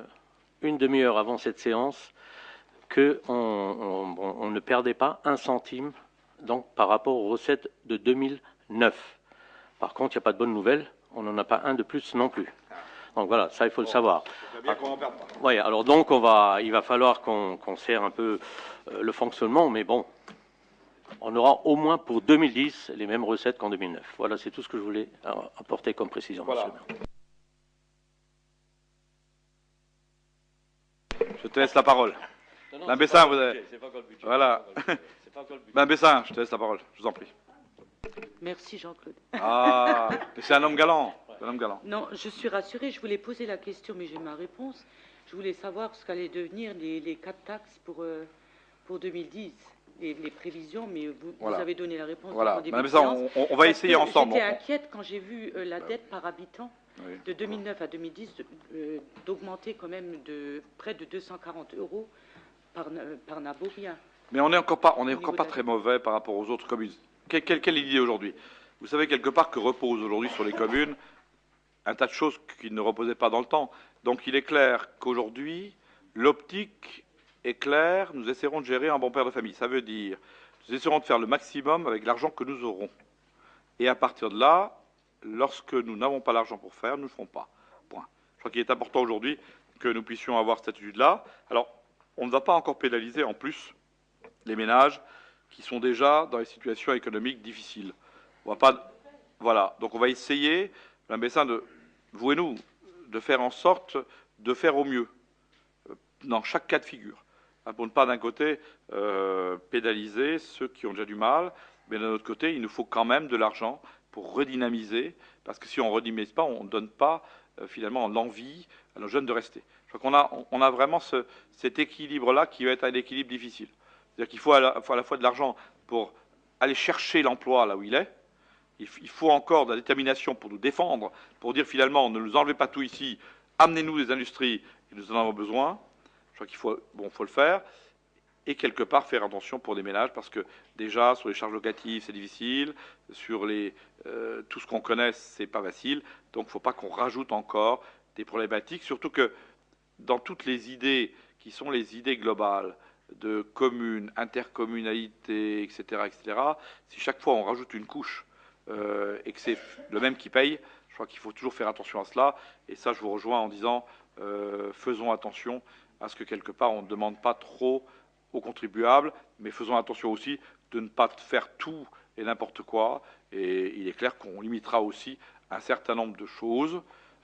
une demi-heure avant cette séance qu'on ne perdait pas un centime donc, par rapport aux recettes de 2009. Par contre, il n'y a pas de bonne nouvelle, on n'en a pas un de plus non plus. Donc voilà, ça il faut le savoir. Oui, alors donc il va falloir qu'on serre un peu le fonctionnement, mais bon, on aura au moins pour 2010 les mêmes recettes qu'en 2009. Voilà, c'est tout ce que je voulais apporter comme précision. Voilà. Je te laisse la parole. Madame Bessin, vous avez... Voilà. Madame Bessin, je te laisse la parole, je vous en prie. Merci Jean-Claude. Ah, mais c'est un homme galant. Un homme galant. Non, je suis rassurée, je voulais poser la question, mais j'ai ma réponse. Je voulais savoir ce qu'allaient devenir les 4 taxes pour 2010, les prévisions, mais vous avez donné la réponse. Voilà, Madame Bessin, on va essayer ensemble. J'étais inquiète quand j'ai vu la dette par habitant de 2009 à 2010 d'augmenter quand même de près de 240 € par Naborien. Mais on n'est encore pas très mauvais par rapport aux autres communes. Quelle est l'idée aujourd'hui? Vous savez quelque part que repose aujourd'hui sur les communes un tas de choses qui ne reposaient pas dans le temps. Donc il est clair qu'aujourd'hui, l'optique est claire, nous essaierons de gérer un bon père de famille. Ça veut dire, nous essaierons de faire le maximum avec l'argent que nous aurons. Et à partir de là, lorsque nous n'avons pas l'argent pour faire, nous ne ferons pas. Point. Je crois qu'il est important aujourd'hui que nous puissions avoir cette attitude-là. Alors, on ne va pas encore pénaliser en plus les ménages qui sont déjà dans des situations économiques difficiles. On va pas, voilà. Donc on va essayer, Madame Bessin, vous et nous, de faire en sorte de faire au mieux dans chaque cas de figure. Pour ne pas d'un côté pénaliser ceux qui ont déjà du mal, mais d'un autre côté, il nous faut quand même de l'argent pour redynamiser, parce que si on ne redynamise pas, on ne donne pas finalement l'envie à nos jeunes de rester. Je crois qu'on a vraiment cet équilibre-là qui va être un équilibre difficile. C'est-à-dire qu'il faut à la fois de l'argent pour aller chercher l'emploi là où il est. Il faut encore de la détermination pour nous défendre, pour dire finalement ne nous enlevez pas tout ici, amenez-nous des industries et nous en avons besoin. Je crois qu'il faut le faire. Et quelque part faire attention pour des ménages, parce que déjà sur les charges locatives c'est difficile, sur tout ce qu'on connaît c'est pas facile, donc il ne faut pas qu'on rajoute encore des problématiques, surtout que dans toutes les idées qui sont les idées globales de communes, intercommunalité, etc., si chaque fois on rajoute une couche et que c'est le même qui paye, je crois qu'il faut toujours faire attention à cela, et ça je vous rejoins en disant faisons attention à ce que quelque part on ne demande pas trop aux contribuables, mais faisons attention aussi de ne pas faire tout et n'importe quoi. Et il est clair qu'on limitera aussi un certain nombre de choses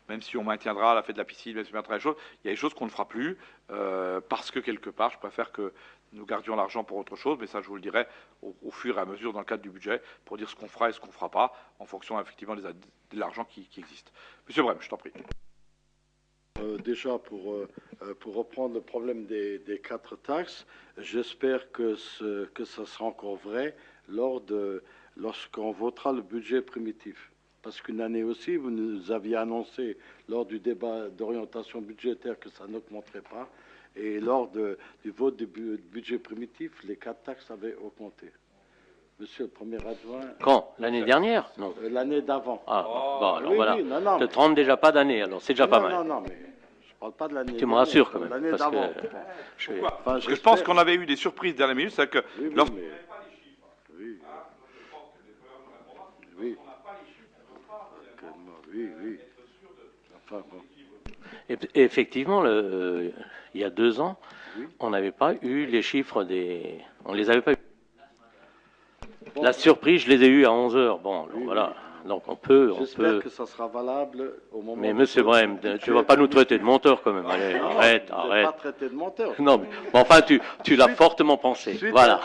même si on maintiendra la fête de la piscine, même si on maintiendra les choses, il y a des choses qu'on ne fera plus, parce que quelque part, je préfère que nous gardions l'argent pour autre chose, mais ça, je vous le dirai au fur et à mesure dans le cadre du budget, pour dire ce qu'on fera et ce qu'on ne fera pas, en fonction effectivement de l'argent qui existe. Monsieur Brem, je t'en prie. Déjà, pour reprendre le problème des 4 taxes, j'espère que ça sera encore vrai lorsqu'on votera le budget primitif. Parce qu'une année aussi, vous nous aviez annoncé lors du débat d'orientation budgétaire que ça n'augmenterait pas. Et lors du vote du budget primitif, les 4 taxes avaient augmenté. Monsieur le premier adjoint... Quand? L'année dernière? Non. L'année d'avant. Ah, bon, alors oui, voilà. Oui, non, Te trompe déjà pas d'année, alors c'est déjà pas mal. Non, mais je ne parle pas de l'année Tu me rassures quand même. L'année parce d'avant. que Parce que je pense qu'on avait eu des surprises dernière minute, c'est que... Oui, lorsque... Oui. Enfin, bon. Et effectivement, il y a 2 ans, on n'avait pas eu les chiffres des... On les avait pas eu. Bon, la surprise, je les ai eus à 11 h. Bon, alors, voilà. Donc on peut... J'espère que ça sera valable au moment... Mais monsieur Brem, tu ne vas pas nous traiter de menteur quand même. Allez, arrête. Je ne pas traité de menteur. Non, mais enfin, tu l'as fortement pensé. Voilà.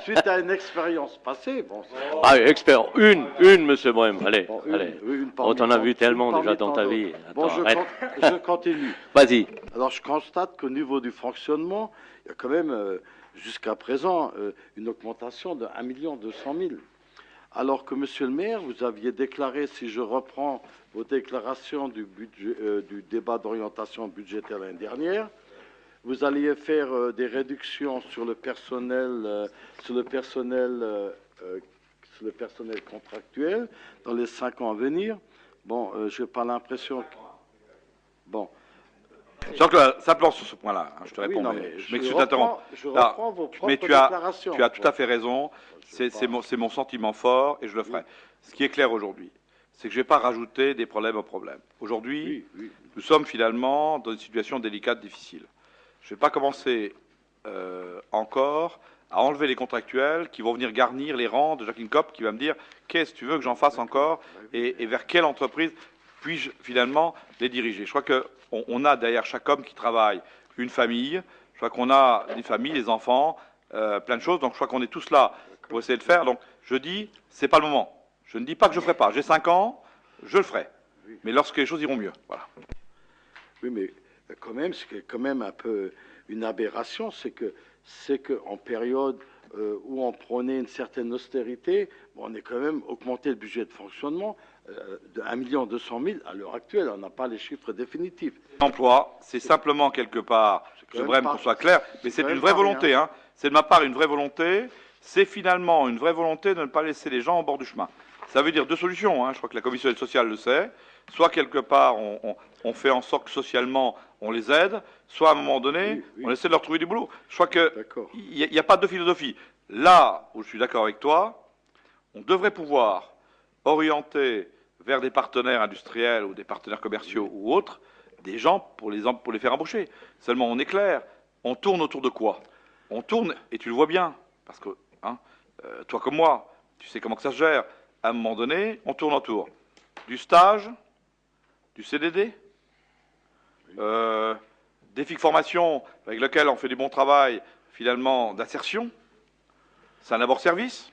Suite à une expérience passée, bon... Ah, expert, une, monsieur Brem. Allez, bon, allez. On t'en a vu tellement déjà dans ta vie. Bon, je continue. Vas-y. Alors, je constate qu'au niveau du fonctionnement, il y a quand même, jusqu'à présent, une augmentation de 1 200 000. Alors que, monsieur le maire, vous aviez déclaré, si je reprends vos déclarations du débat d'orientation budgétaire l'année dernière, vous alliez faire des réductions sur le personnel, contractuel dans les 5 ans à venir. Bon, je n'ai pas l'impression que... Bon. Jean-Claude, simplement sur ce point-là, hein, je te réponds, non, mais mais je m'excuse d'interrompre. Je reprends vos propres déclarations. Tu as tout à fait raison, c'est mon sentiment fort et je le ferai. Ce qui est clair aujourd'hui, c'est que je ne vais pas rajouter des problèmes aux problèmes. Aujourd'hui, nous sommes finalement dans une situation délicate, difficile. Je ne vais pas commencer encore à enlever les contractuels qui vont venir garnir les rangs de Jacqueline Copp qui va me dire qu'est-ce que tu veux que j'en fasse encore et vers quelle entreprise puis-je finalement les diriger. Je crois qu'on a derrière chaque homme qui travaille une famille, je crois qu'on a des familles, des enfants, plein de choses, donc je crois qu'on est tous là pour essayer de faire. Donc je dis, c'est pas le moment. Je ne dis pas que je ne ferai pas. J'ai 5 ans, je le ferai. Mais lorsque les choses iront mieux. Voilà. Oui, mais quand même, ce qui est quand même un peu une aberration, c'est que en période où on prenait une certaine austérité, bon, on est quand même augmenté le budget de fonctionnement de 1 200 000 à l'heure actuelle. On n'a pas les chiffres définitifs. L'emploi, c'est simplement quelque part, je Brem qu'on soit clair, mais c'est une vraie volonté. Hein. C'est de ma part une vraie volonté. C'est finalement une vraie volonté de ne pas laisser les gens au bord du chemin. Ça veut dire 2 solutions. Hein. Je crois que la commission d'aide sociale le sait. Soit quelque part, on fait en sorte que socialement, on les aide, soit à un moment donné, on essaie de leur trouver du boulot. Je crois qu'il n'y a pas de philosophie. Là où je suis d'accord avec toi, on devrait pouvoir orienter vers des partenaires industriels ou des partenaires commerciaux ou autres, des gens pour les faire embaucher. Seulement, on est clair, on tourne autour de quoi? On tourne, et tu le vois bien, parce que hein, toi comme moi, tu sais comment que ça se gère. À un moment donné, on tourne autour du stage, du CDD, des FIC formations avec lesquelles on fait du bon travail, finalement, d'insertion. C'est un abord-service.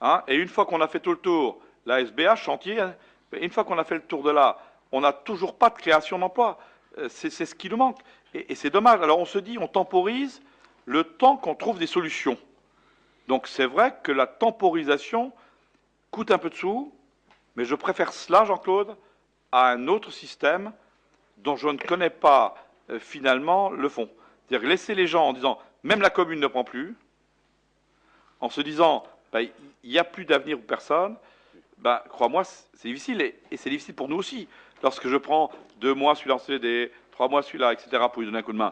Hein, et une fois qu'on a fait tout le tour, la SBH, chantier, hein, une fois qu'on a fait le tour de là, on n'a toujours pas de création d'emploi. C'est ce qui nous manque. Et c'est dommage. Alors on se dit, on temporise le temps qu'on trouve des solutions. Donc c'est vrai que la temporisation coûte un peu de sous, mais je préfère cela, Jean-Claude, à un autre système dont je ne connais pas finalement le fond. C'est-à-dire laisser les gens en disant, même la commune ne prend plus, en se disant, ben, il n'y a plus d'avenir pour personne, ben, crois-moi, c'est difficile, et c'est difficile pour nous aussi. Lorsque je prends 2 mois celui-là en CDD, 3 mois celui-là, etc., pour lui donner un coup de main,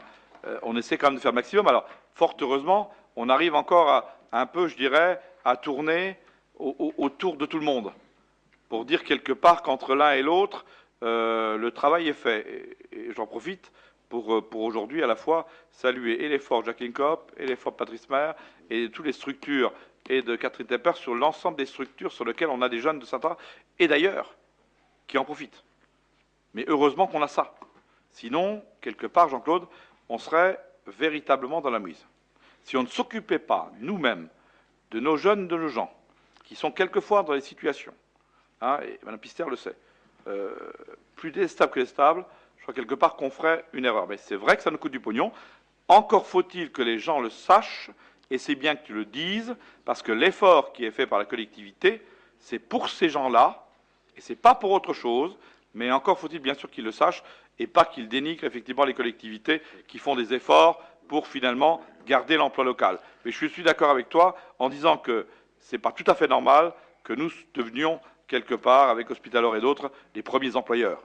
on essaie quand même de faire le maximum. Alors, fort heureusement, on arrive encore à un peu, je dirais, à tourner autour de tout le monde, pour dire quelque part qu'entre l'un et l'autre, le travail est fait. Et j'en profite pour aujourd'hui à la fois saluer et l'effort de Jacqueline Copp, et l'effort de Patrice Maire, et toutes les structures, et de Catherine Tepper, sur l'ensemble des structures sur lesquelles on a des jeunes de Saint-Ouen, et d'ailleurs, qui en profitent. Mais heureusement qu'on a ça. Sinon, quelque part, Jean-Claude, on serait véritablement dans la mouise. Si on ne s'occupait pas, nous-mêmes, de nos jeunes, de nos gens, qui sont quelquefois dans des situations, hein, et Mme Pister le sait, plus déstable que stable, je crois quelque part qu'on ferait une erreur. Mais c'est vrai que ça nous coûte du pognon. Encore faut-il que les gens le sachent, et c'est bien que tu le dises, parce que l'effort qui est fait par la collectivité, c'est pour ces gens-là, et c'est pas pour autre chose, mais encore faut-il bien sûr qu'ils le sachent, et pas qu'ils dénigrent effectivement les collectivités qui font des efforts pour finalement garder l'emploi local. Mais je suis d'accord avec toi en disant que c'est pas tout à fait normal que nous devenions quelque part, avec Hospitalor et d'autres, les premiers employeurs.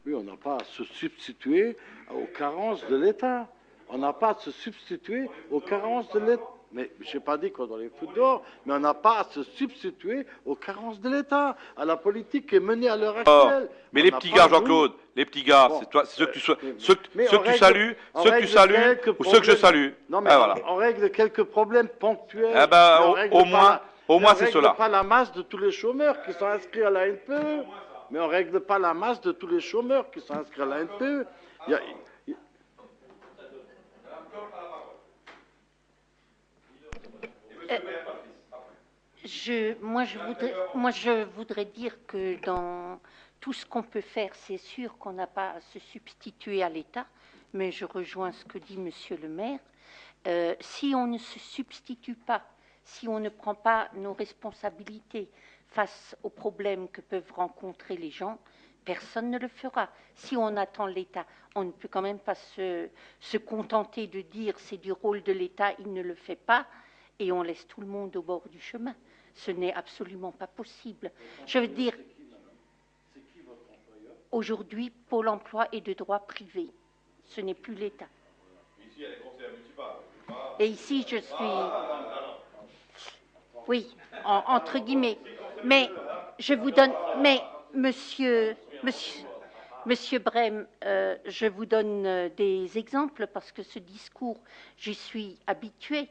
Oui, on n'a pas à se substituer aux carences de l'État. On n'a pas à se substituer aux carences de l'État. Mais je n'ai pas dit qu'on doit les foutre dehors, mais on n'a pas à se substituer aux carences de l'État, à la politique qui est menée à l'heure actuelle. Mais les petits gars, Jean-Claude, les petits gars, bon, c'est ceux que tu salues, ou ceux que je salue. Non, mais voilà. On règle quelques problèmes ponctuels. Eh ben, au moins c'est cela. On ne règle pas la masse de tous les chômeurs qui sont inscrits à la NPE. Mais on ne règle pas la masse de tous les chômeurs qui sont inscrits à la NPE. Moi, je voudrais dire que dans tout ce qu'on peut faire, c'est sûr qu'on n'a pas à se substituer à l'État, mais je rejoins ce que dit Monsieur le maire. Si on ne se substitue pas, si on ne prend pas nos responsabilités face aux problèmes que peuvent rencontrer les gens, personne ne le fera. Si on attend l'État, on ne peut quand même pas se contenter de dire c'est du rôle de l'État, il ne le fait pas, et on laisse tout le monde au bord du chemin. Ce n'est absolument pas possible. Je veux dire, aujourd'hui, Pôle emploi est de droit privé. Ce n'est plus l'État. Ici, elle est conseillère municipale. Et ici, je suis... Oui, entre guillemets. Mais je vous donne... Mais, Monsieur Brem, je vous donne des exemples parce que ce discours, j'y suis habituée.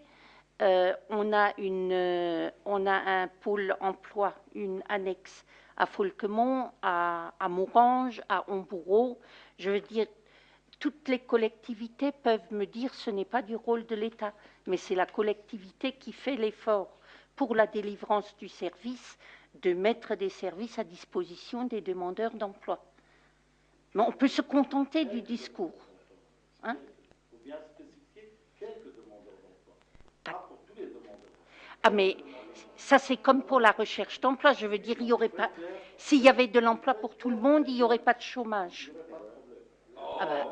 On a un pôle emploi, une annexe à Folquemont, à Morange, à Homboureau. Je veux dire, toutes les collectivités peuvent me dire ce n'est pas du rôle de l'État, mais c'est la collectivité qui fait l'effort pour la délivrance du service, de mettre des services à disposition des demandeurs d'emploi. Mais on peut se contenter du discours. Hein? Ah, mais ça, c'est comme pour la recherche d'emploi. Je veux dire, il y aurait pas... S'il y avait de l'emploi pour tout le monde, il n'y aurait pas de chômage. Ah ben,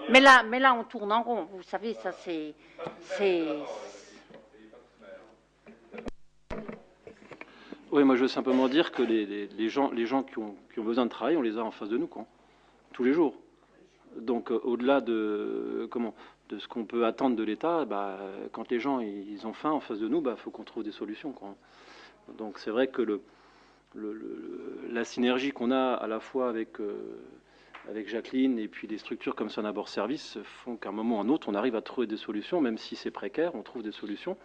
mais là, on tourne en rond. Vous savez, ça, c'est... Oui, moi, je veux simplement dire que les gens qui ont besoin de travail, on les a en face de nous, quoi, tous les jours. Donc, au-delà de ce qu'on peut attendre de l'État, quand les gens ils ont faim en face de nous, faut qu'on trouve des solutions, quoi. Donc c'est vrai que la synergie qu'on a à la fois avec Jacqueline et puis des structures comme Sonabord Service font qu'à un moment ou à un autre, on arrive à trouver des solutions, même si c'est précaire, on trouve des solutions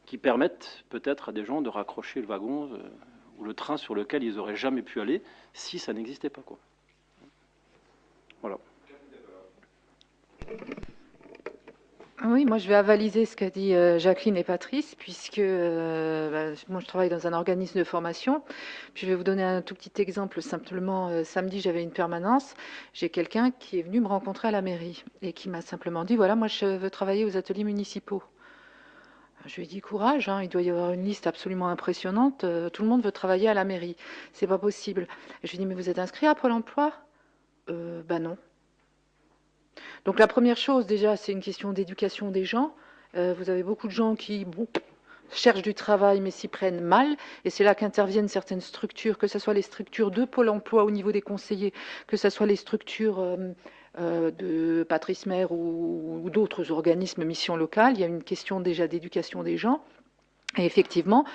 qui permettent peut-être à des gens de raccrocher le wagon ou le train sur lequel ils n'auraient jamais pu aller si ça n'existait pas, quoi. Voilà. Oui, moi je vais avaliser ce qu'a dit Jacqueline et Patrice, puisque moi je travaille dans un organisme de formation. Puis je vais vous donner un tout petit exemple. Simplement, samedi j'avais une permanence. J'ai quelqu'un qui est venu me rencontrer à la mairie et qui m'a simplement dit, voilà, moi je veux travailler aux ateliers municipaux. Je lui ai dit, courage, hein, il doit y avoir une liste absolument impressionnante. Tout le monde veut travailler à la mairie. C'est pas possible. Et je lui ai dit, mais vous êtes inscrit à Pôle emploi? Non. Donc la première chose, déjà, c'est une question d'éducation des gens. Vous avez beaucoup de gens qui cherchent du travail, mais s'y prennent mal. Et c'est là qu'interviennent certaines structures, que ce soit les structures de Pôle emploi au niveau des conseillers, que ce soit les structures de Patrice Maire ou d'autres organismes, missions locales. Il y a une question déjà d'éducation des gens. Et effectivement,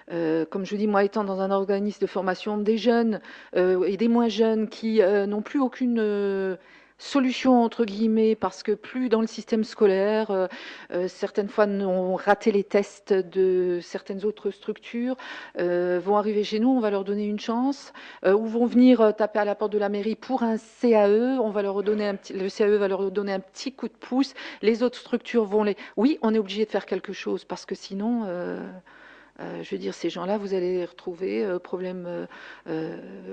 comme je vous dis, moi étant dans un organisme de formation des jeunes et des moins jeunes qui n'ont plus aucune solution entre guillemets, parce que plus dans le système scolaire, certaines fois ont raté les tests de certaines autres structures, vont arriver chez nous, on va leur donner une chance, ou vont venir taper à la porte de la mairie pour un CAE, on va leur redonner le CAE va leur donner un petit coup de pouce, les autres structures vont les... Oui, on est obligé de faire quelque chose, parce que sinon... je veux dire, ces gens-là, vous allez les retrouver, problème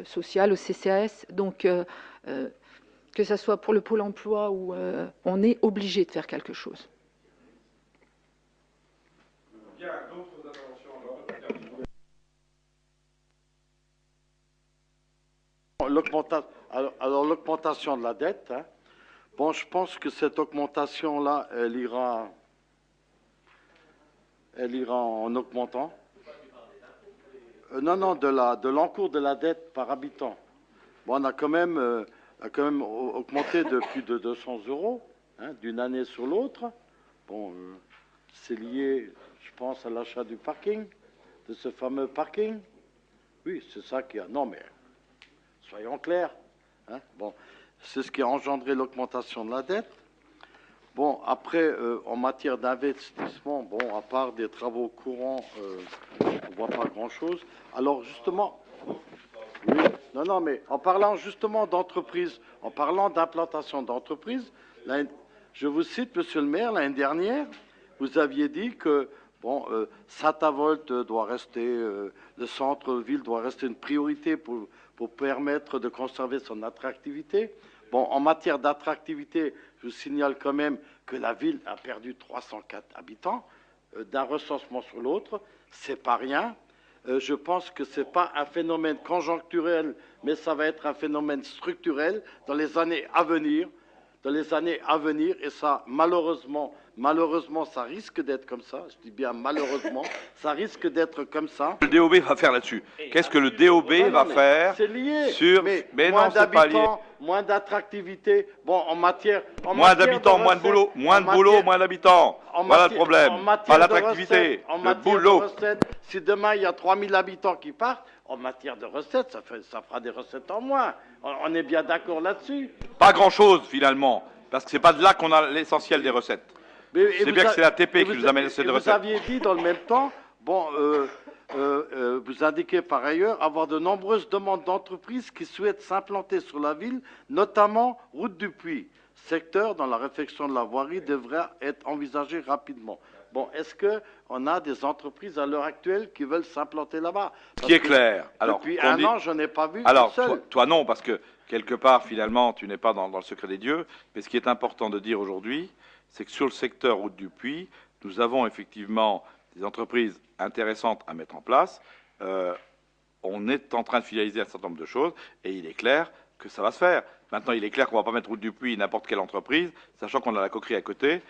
social au CCAS. Donc, que ce soit pour le Pôle emploi ou on est obligé de faire quelque chose. Bien, d'autres interventions alors l'augmentation de la dette, hein, bon, je pense que cette augmentation-là, elle ira en augmentant. Non, de l'encours de la dette par habitant. Bon, on a quand même augmenté de plus de 200 €, hein, d'une année sur l'autre. Bon, c'est lié, je pense, à l'achat du parking, de ce fameux parking. Oui, c'est ça qui a... Non, mais soyons clairs. Hein, bon, c'est ce qui a engendré l'augmentation de la dette. Bon, après, en matière d'investissement, bon, à part des travaux courants, on ne voit pas grand-chose. Alors, justement, oui, non, mais en parlant justement d'entreprise, en parlant d'implantation d'entreprise, je vous cite, monsieur le maire, l'année dernière, vous aviez dit que, bon, Saint-Avold doit rester, le centre-ville doit rester une priorité pour permettre de conserver son attractivité. Bon, en matière d'attractivité, je vous signale quand même que la ville a perdu 304 habitants d'un recensement sur l'autre. C'est pas rien. Je pense que ce n'est pas un phénomène conjoncturel, mais ça va être un phénomène structurel dans les années à venir. Et ça, malheureusement, ça risque d'être comme ça. Je dis bien malheureusement, ça risque d'être comme ça. Le DOB va faire là-dessus. Qu'est-ce que le DOB va faire? C'est lié. Sur... Mais non, c'est pas lié. Moins d'attractivité. Bon, en matière moins d'habitants, moins de boulot. Moins de boulot, moins d'habitants. Voilà le problème. Pas l'attractivité. Le boulot. Si demain il y a 3000 habitants qui partent, en matière de recettes, ça fera des recettes en moins. On est bien d'accord là-dessus. Pas grand-chose, finalement, parce que c'est pas de là qu'on a l'essentiel des recettes. C'est bien que c'est la TP qui nous amène ces recettes. Vous aviez dit dans le même temps, bon, vous indiquez par ailleurs avoir de nombreuses demandes d'entreprises qui souhaitent s'implanter sur la ville, notamment Route du Puy. Secteur dont la réfection de la voirie devrait être envisagée rapidement. Bon, est-ce qu'on a des entreprises à l'heure actuelle qui veulent s'implanter là-bas? Ce qui est clair. Alors, depuis un an, je n'ai pas vu. Alors, toi non, parce que quelque part, finalement, tu n'es pas dans le secret des dieux. Mais ce qui est important de dire aujourd'hui, c'est que sur le secteur Route du Puy, nous avons effectivement des entreprises intéressantes à mettre en place. On est en train de finaliser un certain nombre de choses, et il est clair que ça va se faire. Maintenant, il est clair qu'on ne va pas mettre Route du Puy n'importe quelle entreprise, sachant qu'on a la coquerie à côté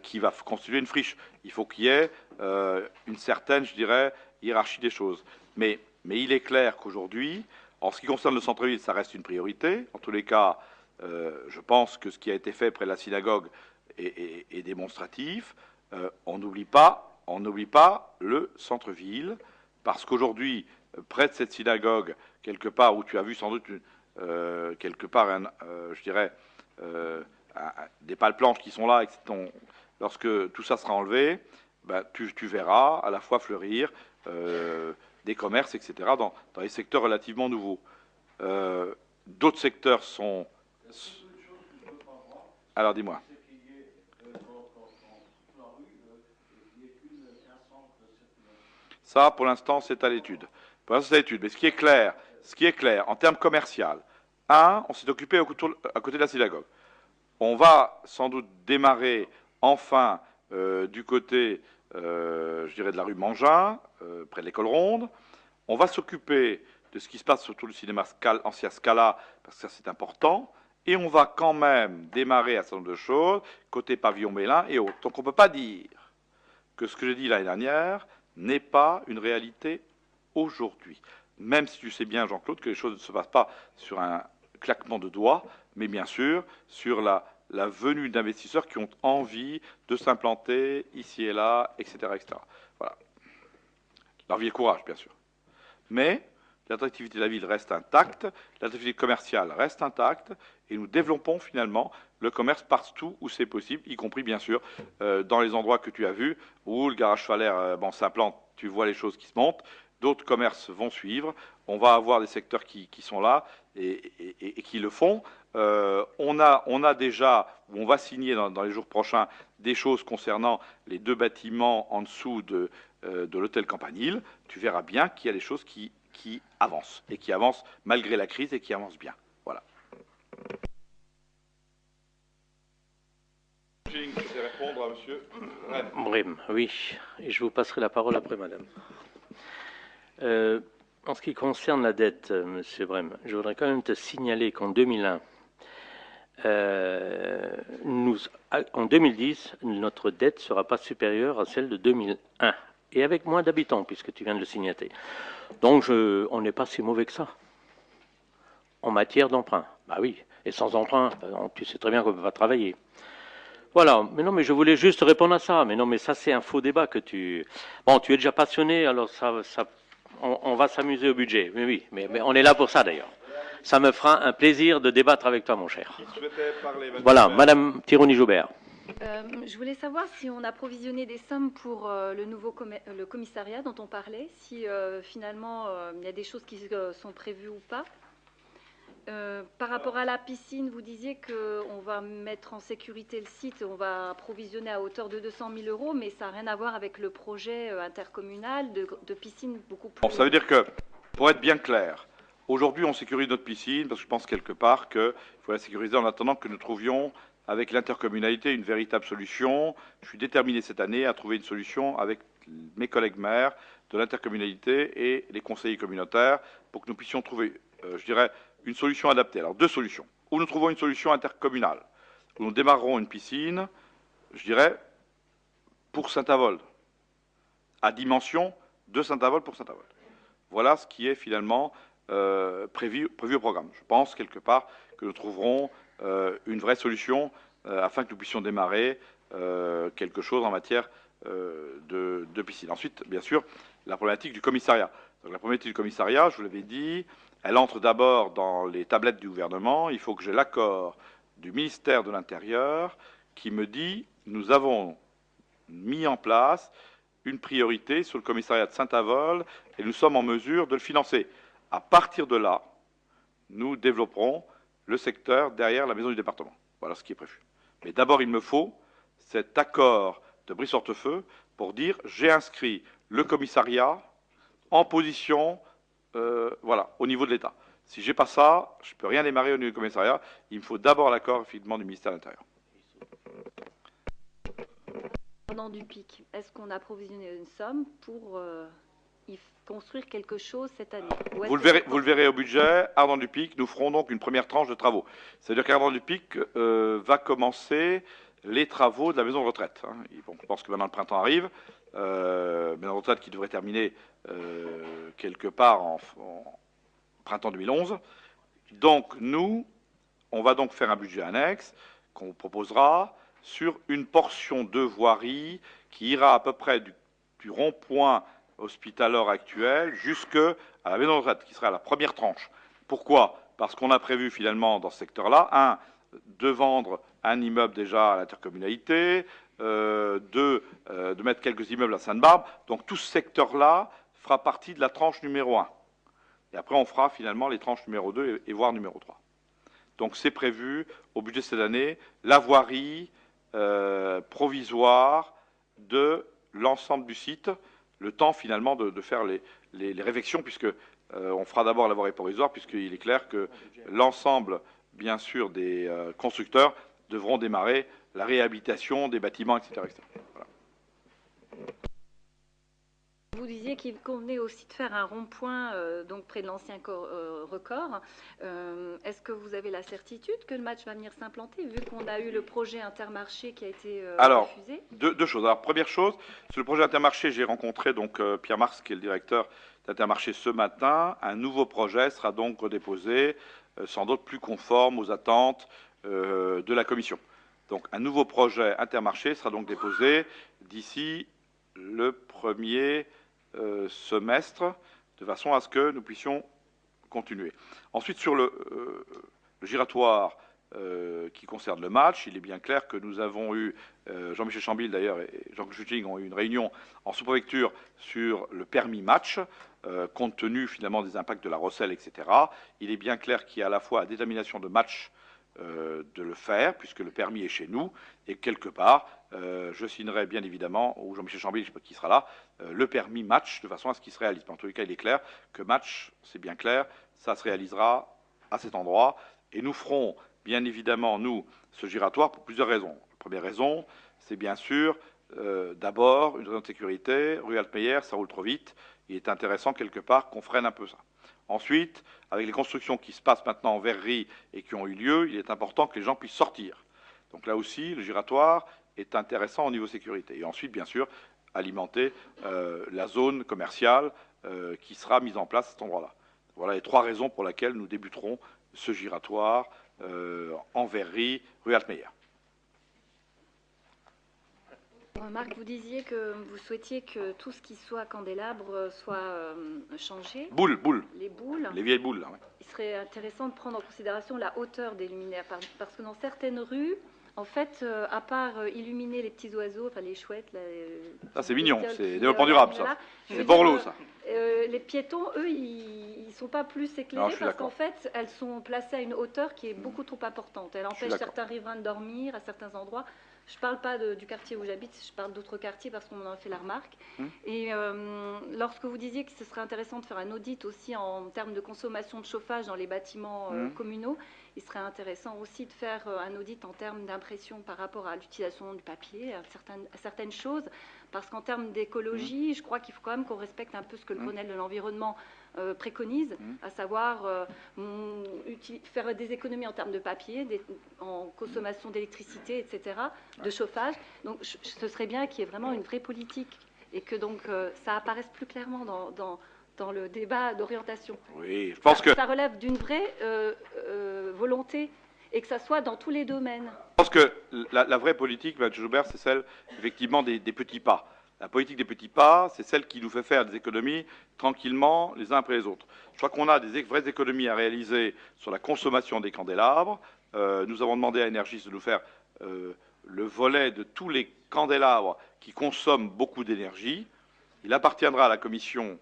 qui va constituer une friche. Il faut qu'il y ait une certaine, je dirais, hiérarchie des choses. Mais il est clair qu'aujourd'hui, en ce qui concerne le centre-ville, ça reste une priorité. En tous les cas, je pense que ce qui a été fait près de la synagogue est démonstratif. On n'oublie pas le centre-ville, parce qu'aujourd'hui, près de cette synagogue, quelque part où tu as vu sans doute quelque part, je dirais, des pales planches qui sont là, et lorsque tout ça sera enlevé, ben, tu verras à la fois fleurir des commerces, etc., dans les secteurs relativement nouveaux. D'autres secteurs sont... Alors, dis-moi. Ça, pour l'instant, c'est à l'étude. Mais ce qui est clair, en termes commercial, on s'est occupé à côté de la synagogue. On va sans doute démarrer enfin du côté, je dirais, de la rue Mangin, près de l'école Ronde. On va s'occuper de ce qui se passe sur tout le cinéma ancien Scala, parce que ça c'est important. Et on va quand même démarrer un certain nombre de choses, côté pavillon Mélin et autres. Donc on ne peut pas dire que ce que j'ai dit l'année dernière n'est pas une réalité aujourd'hui. Même si tu sais bien, Jean-Claude, que les choses ne se passent pas sur un claquement de doigts, mais bien sûr sur la venue d'investisseurs qui ont envie de s'implanter ici et là, etc. etc. Voilà. Leur vie et courage, bien sûr. Mais l'attractivité de la ville reste intacte, l'attractivité commerciale reste intacte, et nous développons finalement le commerce partout où c'est possible, y compris bien sûr dans les endroits que tu as vus, où le garage Falaire s'implante, tu vois les choses qui se montent, d'autres commerces vont suivre, on va avoir des secteurs qui sont là et qui le font. On a déjà, ou on va signer dans les jours prochains, des choses concernant les 2 bâtiments en dessous de l'hôtel Campanile. Tu verras bien qu'il y a des choses qui avancent, et qui avancent malgré la crise, et qui avancent bien. Voilà. Je vais répondre à monsieur Brem, oui, et je vous passerai la parole après, madame. En ce qui concerne la dette, monsieur Brem, je voudrais quand même te signaler qu'en 2001, en 2010, notre dette ne sera pas supérieure à celle de 2001, et avec moins d'habitants, puisque tu viens de le signaler. Donc, on n'est pas si mauvais que ça, en matière d'emprunt. Bah oui, et sans emprunt, tu sais très bien qu'on ne peut pas travailler. Voilà, mais non, mais je voulais juste répondre à ça. Mais non, mais ça, c'est un faux débat que tu... Bon, tu es déjà passionné, alors on va s'amuser au budget. Mais oui, mais on est là pour ça, d'ailleurs. Ça me fera un plaisir de débattre avec toi, mon cher. Voilà, madame Tironi-Joubert. Je voulais savoir si on a provisionné des sommes pour le commissariat dont on parlait, si finalement il y a des choses qui sont prévues ou pas. Par rapport à la piscine, vous disiez qu'on va mettre en sécurité le site, on va provisionner à hauteur de 200 000 €, mais ça n'a rien à voir avec le projet intercommunal de piscine beaucoup plus... Bon, ça veut dire que, pour être bien clair, aujourd'hui on sécurise notre piscine, parce que je pense quelque part qu'il faut la sécuriser en attendant que nous trouvions avec l'intercommunalité une véritable solution. Je suis déterminé cette année à trouver une solution avec mes collègues maires de l'intercommunalité et les conseillers communautaires pour que nous puissions trouver, je dirais, une solution adaptée. Alors, 2 solutions. Ou nous trouvons une solution intercommunale, où nous démarrerons une piscine, je dirais, pour Saint-Avold, à dimension de Saint-Avold pour Saint-Avold. Voilà ce qui est finalement prévu au programme. Je pense, quelque part, que nous trouverons une vraie solution afin que nous puissions démarrer quelque chose en matière de piscine. Ensuite, bien sûr, la problématique du commissariat. Donc, la problématique du commissariat, je vous l'avais dit, elle entre d'abord dans les tablettes du gouvernement. Il faut que j'ai l'accord du ministère de l'Intérieur qui me dit « Nous avons mis en place une priorité sur le commissariat de Saint-Avold et nous sommes en mesure de le financer. » À partir de là, nous développerons le secteur derrière la maison du département. Voilà ce qui est prévu. Mais d'abord, il me faut cet accord de Brice-Hortefeux pour dire « J'ai inscrit le commissariat en position... voilà, au niveau de l'État. Si je n'ai pas ça, je ne peux rien démarrer au niveau du commissariat. Il me faut d'abord l'accord, effectivement, du ministère de l'Intérieur. Pendant du pic, est-ce qu'on a provisionné une somme pour y construire quelque chose cette année? Vous le verrez au budget. Ardent du Pic, nous ferons donc une première tranche de travaux. C'est-à-dire qu'Ardent du Pic va commencer les travaux de la maison de retraite. Hein. Bon, je pense que maintenant le printemps arrive. Maison de retraite qui devrait terminer quelque part en printemps 2011. Donc nous, on va donc faire un budget annexe qu'on vous proposera sur une portion de voirie qui ira à peu près du rond-point hospitalier actuel jusqu'à la maison de retraite, qui sera la première tranche. Pourquoi? Parce qu'on a prévu finalement dans ce secteur-là, de vendre un immeuble déjà à l'intercommunalité, de mettre quelques immeubles à Sainte-Barbe. Donc tout ce secteur-là fera partie de la tranche numéro 1. Et après, on fera finalement les tranches numéro 2 et voire numéro 3. Donc c'est prévu au budget de cette année, la voirie provisoire de l'ensemble du site, le temps finalement de faire les réfections, puisque on fera d'abord la voirie provisoire, puisqu'il est clair que l'ensemble, bien sûr, des constructeurs devront démarrer la réhabilitation des bâtiments, etc. etc. Voilà. Vous disiez qu'il convenait aussi de faire un rond-point donc près de l'ancien record. Est-ce que vous avez la certitude que le match va venir s'implanter, vu qu'on a eu le projet Intermarché qui a été refusé? Deux choses. Alors, première chose, sur le projet Intermarché, j'ai rencontré donc Pierre Mars, qui est le directeur d'Intermarché ce matin. Un nouveau projet sera donc redéposé, sans doute plus conforme aux attentes de la Commission. Donc, un nouveau projet Intermarché sera donc déposé d'ici le premier semestre de façon à ce que nous puissions continuer. Ensuite, sur le giratoire qui concerne le match, il est bien clair que nous avons eu, Jean-Michel Chambil d'ailleurs et Jean-Claude Schutting ont eu une réunion en sous-préfecture sur le permis match, compte tenu finalement des impacts de la Rosselle, etc. Il est bien clair qu'il y a à la fois la détermination de match de le faire, puisque le permis est chez nous, et quelque part, je signerai bien évidemment, ou Jean-Michel Chambil, je ne sais pas qui sera là, le permis match, de façon à ce qu'il se réalise. En tous les cas, il est clair que match, c'est bien clair, ça se réalisera à cet endroit, et nous ferons bien évidemment, nous, ce giratoire pour plusieurs raisons. La première raison, c'est bien sûr, d'abord, une raison de sécurité, rue Altmeyer, ça roule trop vite, il est intéressant quelque part qu'on freine un peu ça. Ensuite, avec les constructions qui se passent maintenant en verrerie et qui ont eu lieu, il est important que les gens puissent sortir. Donc là aussi, le giratoire est intéressant au niveau sécurité. Et ensuite, bien sûr, alimenter la zone commerciale qui sera mise en place à cet endroit-là. Voilà les trois raisons pour lesquelles nous débuterons ce giratoire en verrerie, rue Altmeyer. Marc, vous disiez que vous souhaitiez que tout ce qui soit candélabre soit changé. Boules. Les boules. Les vieilles boules, là, oui. Il serait intéressant de prendre en considération la hauteur des luminaires, parce que dans certaines rues, en fait, à part illuminer les petits oiseaux, enfin les chouettes... Ça, c'est mignon, c'est développement durable, ça. C'est Borloo, ça. Les piétons, eux, ils ne sont pas plus éclairés parce qu'en fait, elles sont placées à une hauteur qui est beaucoup trop importante. Elles empêchent certains riverains de dormir à certains endroits. Je ne parle pas du quartier où j'habite, je parle d'autres quartiers parce qu'on en a fait la remarque. Et lorsque vous disiez que ce serait intéressant de faire un audit aussi en termes de consommation de chauffage dans les bâtiments communaux, il serait intéressant aussi de faire un audit en termes d'impression par rapport à l'utilisation du papier, à certaines choses, parce qu'en termes d'écologie, je crois qu'il faut quand même qu'on respecte un peu ce que le Grenelle de l'environnement préconise, à savoir faire des économies en termes de papier, en consommation d'électricité, etc., de chauffage. Donc ce serait bien qu'il y ait vraiment une vraie politique et que donc ça apparaisse plus clairement dans le débat d'orientation. Oui, je pense que ça relève d'une vraie volonté et que ça soit dans tous les domaines. Je pense que la vraie politique, M. Joubert, c'est celle effectivement des petits pas. La politique des petits pas, c'est celle qui nous fait faire des économies tranquillement les uns après les autres. Je crois qu'on a des vraies économies à réaliser sur la consommation des candélabres. Nous avons demandé à Energis de nous faire le volet de tous les candélabres qui consomment beaucoup d'énergie. Il appartiendra à la Commission,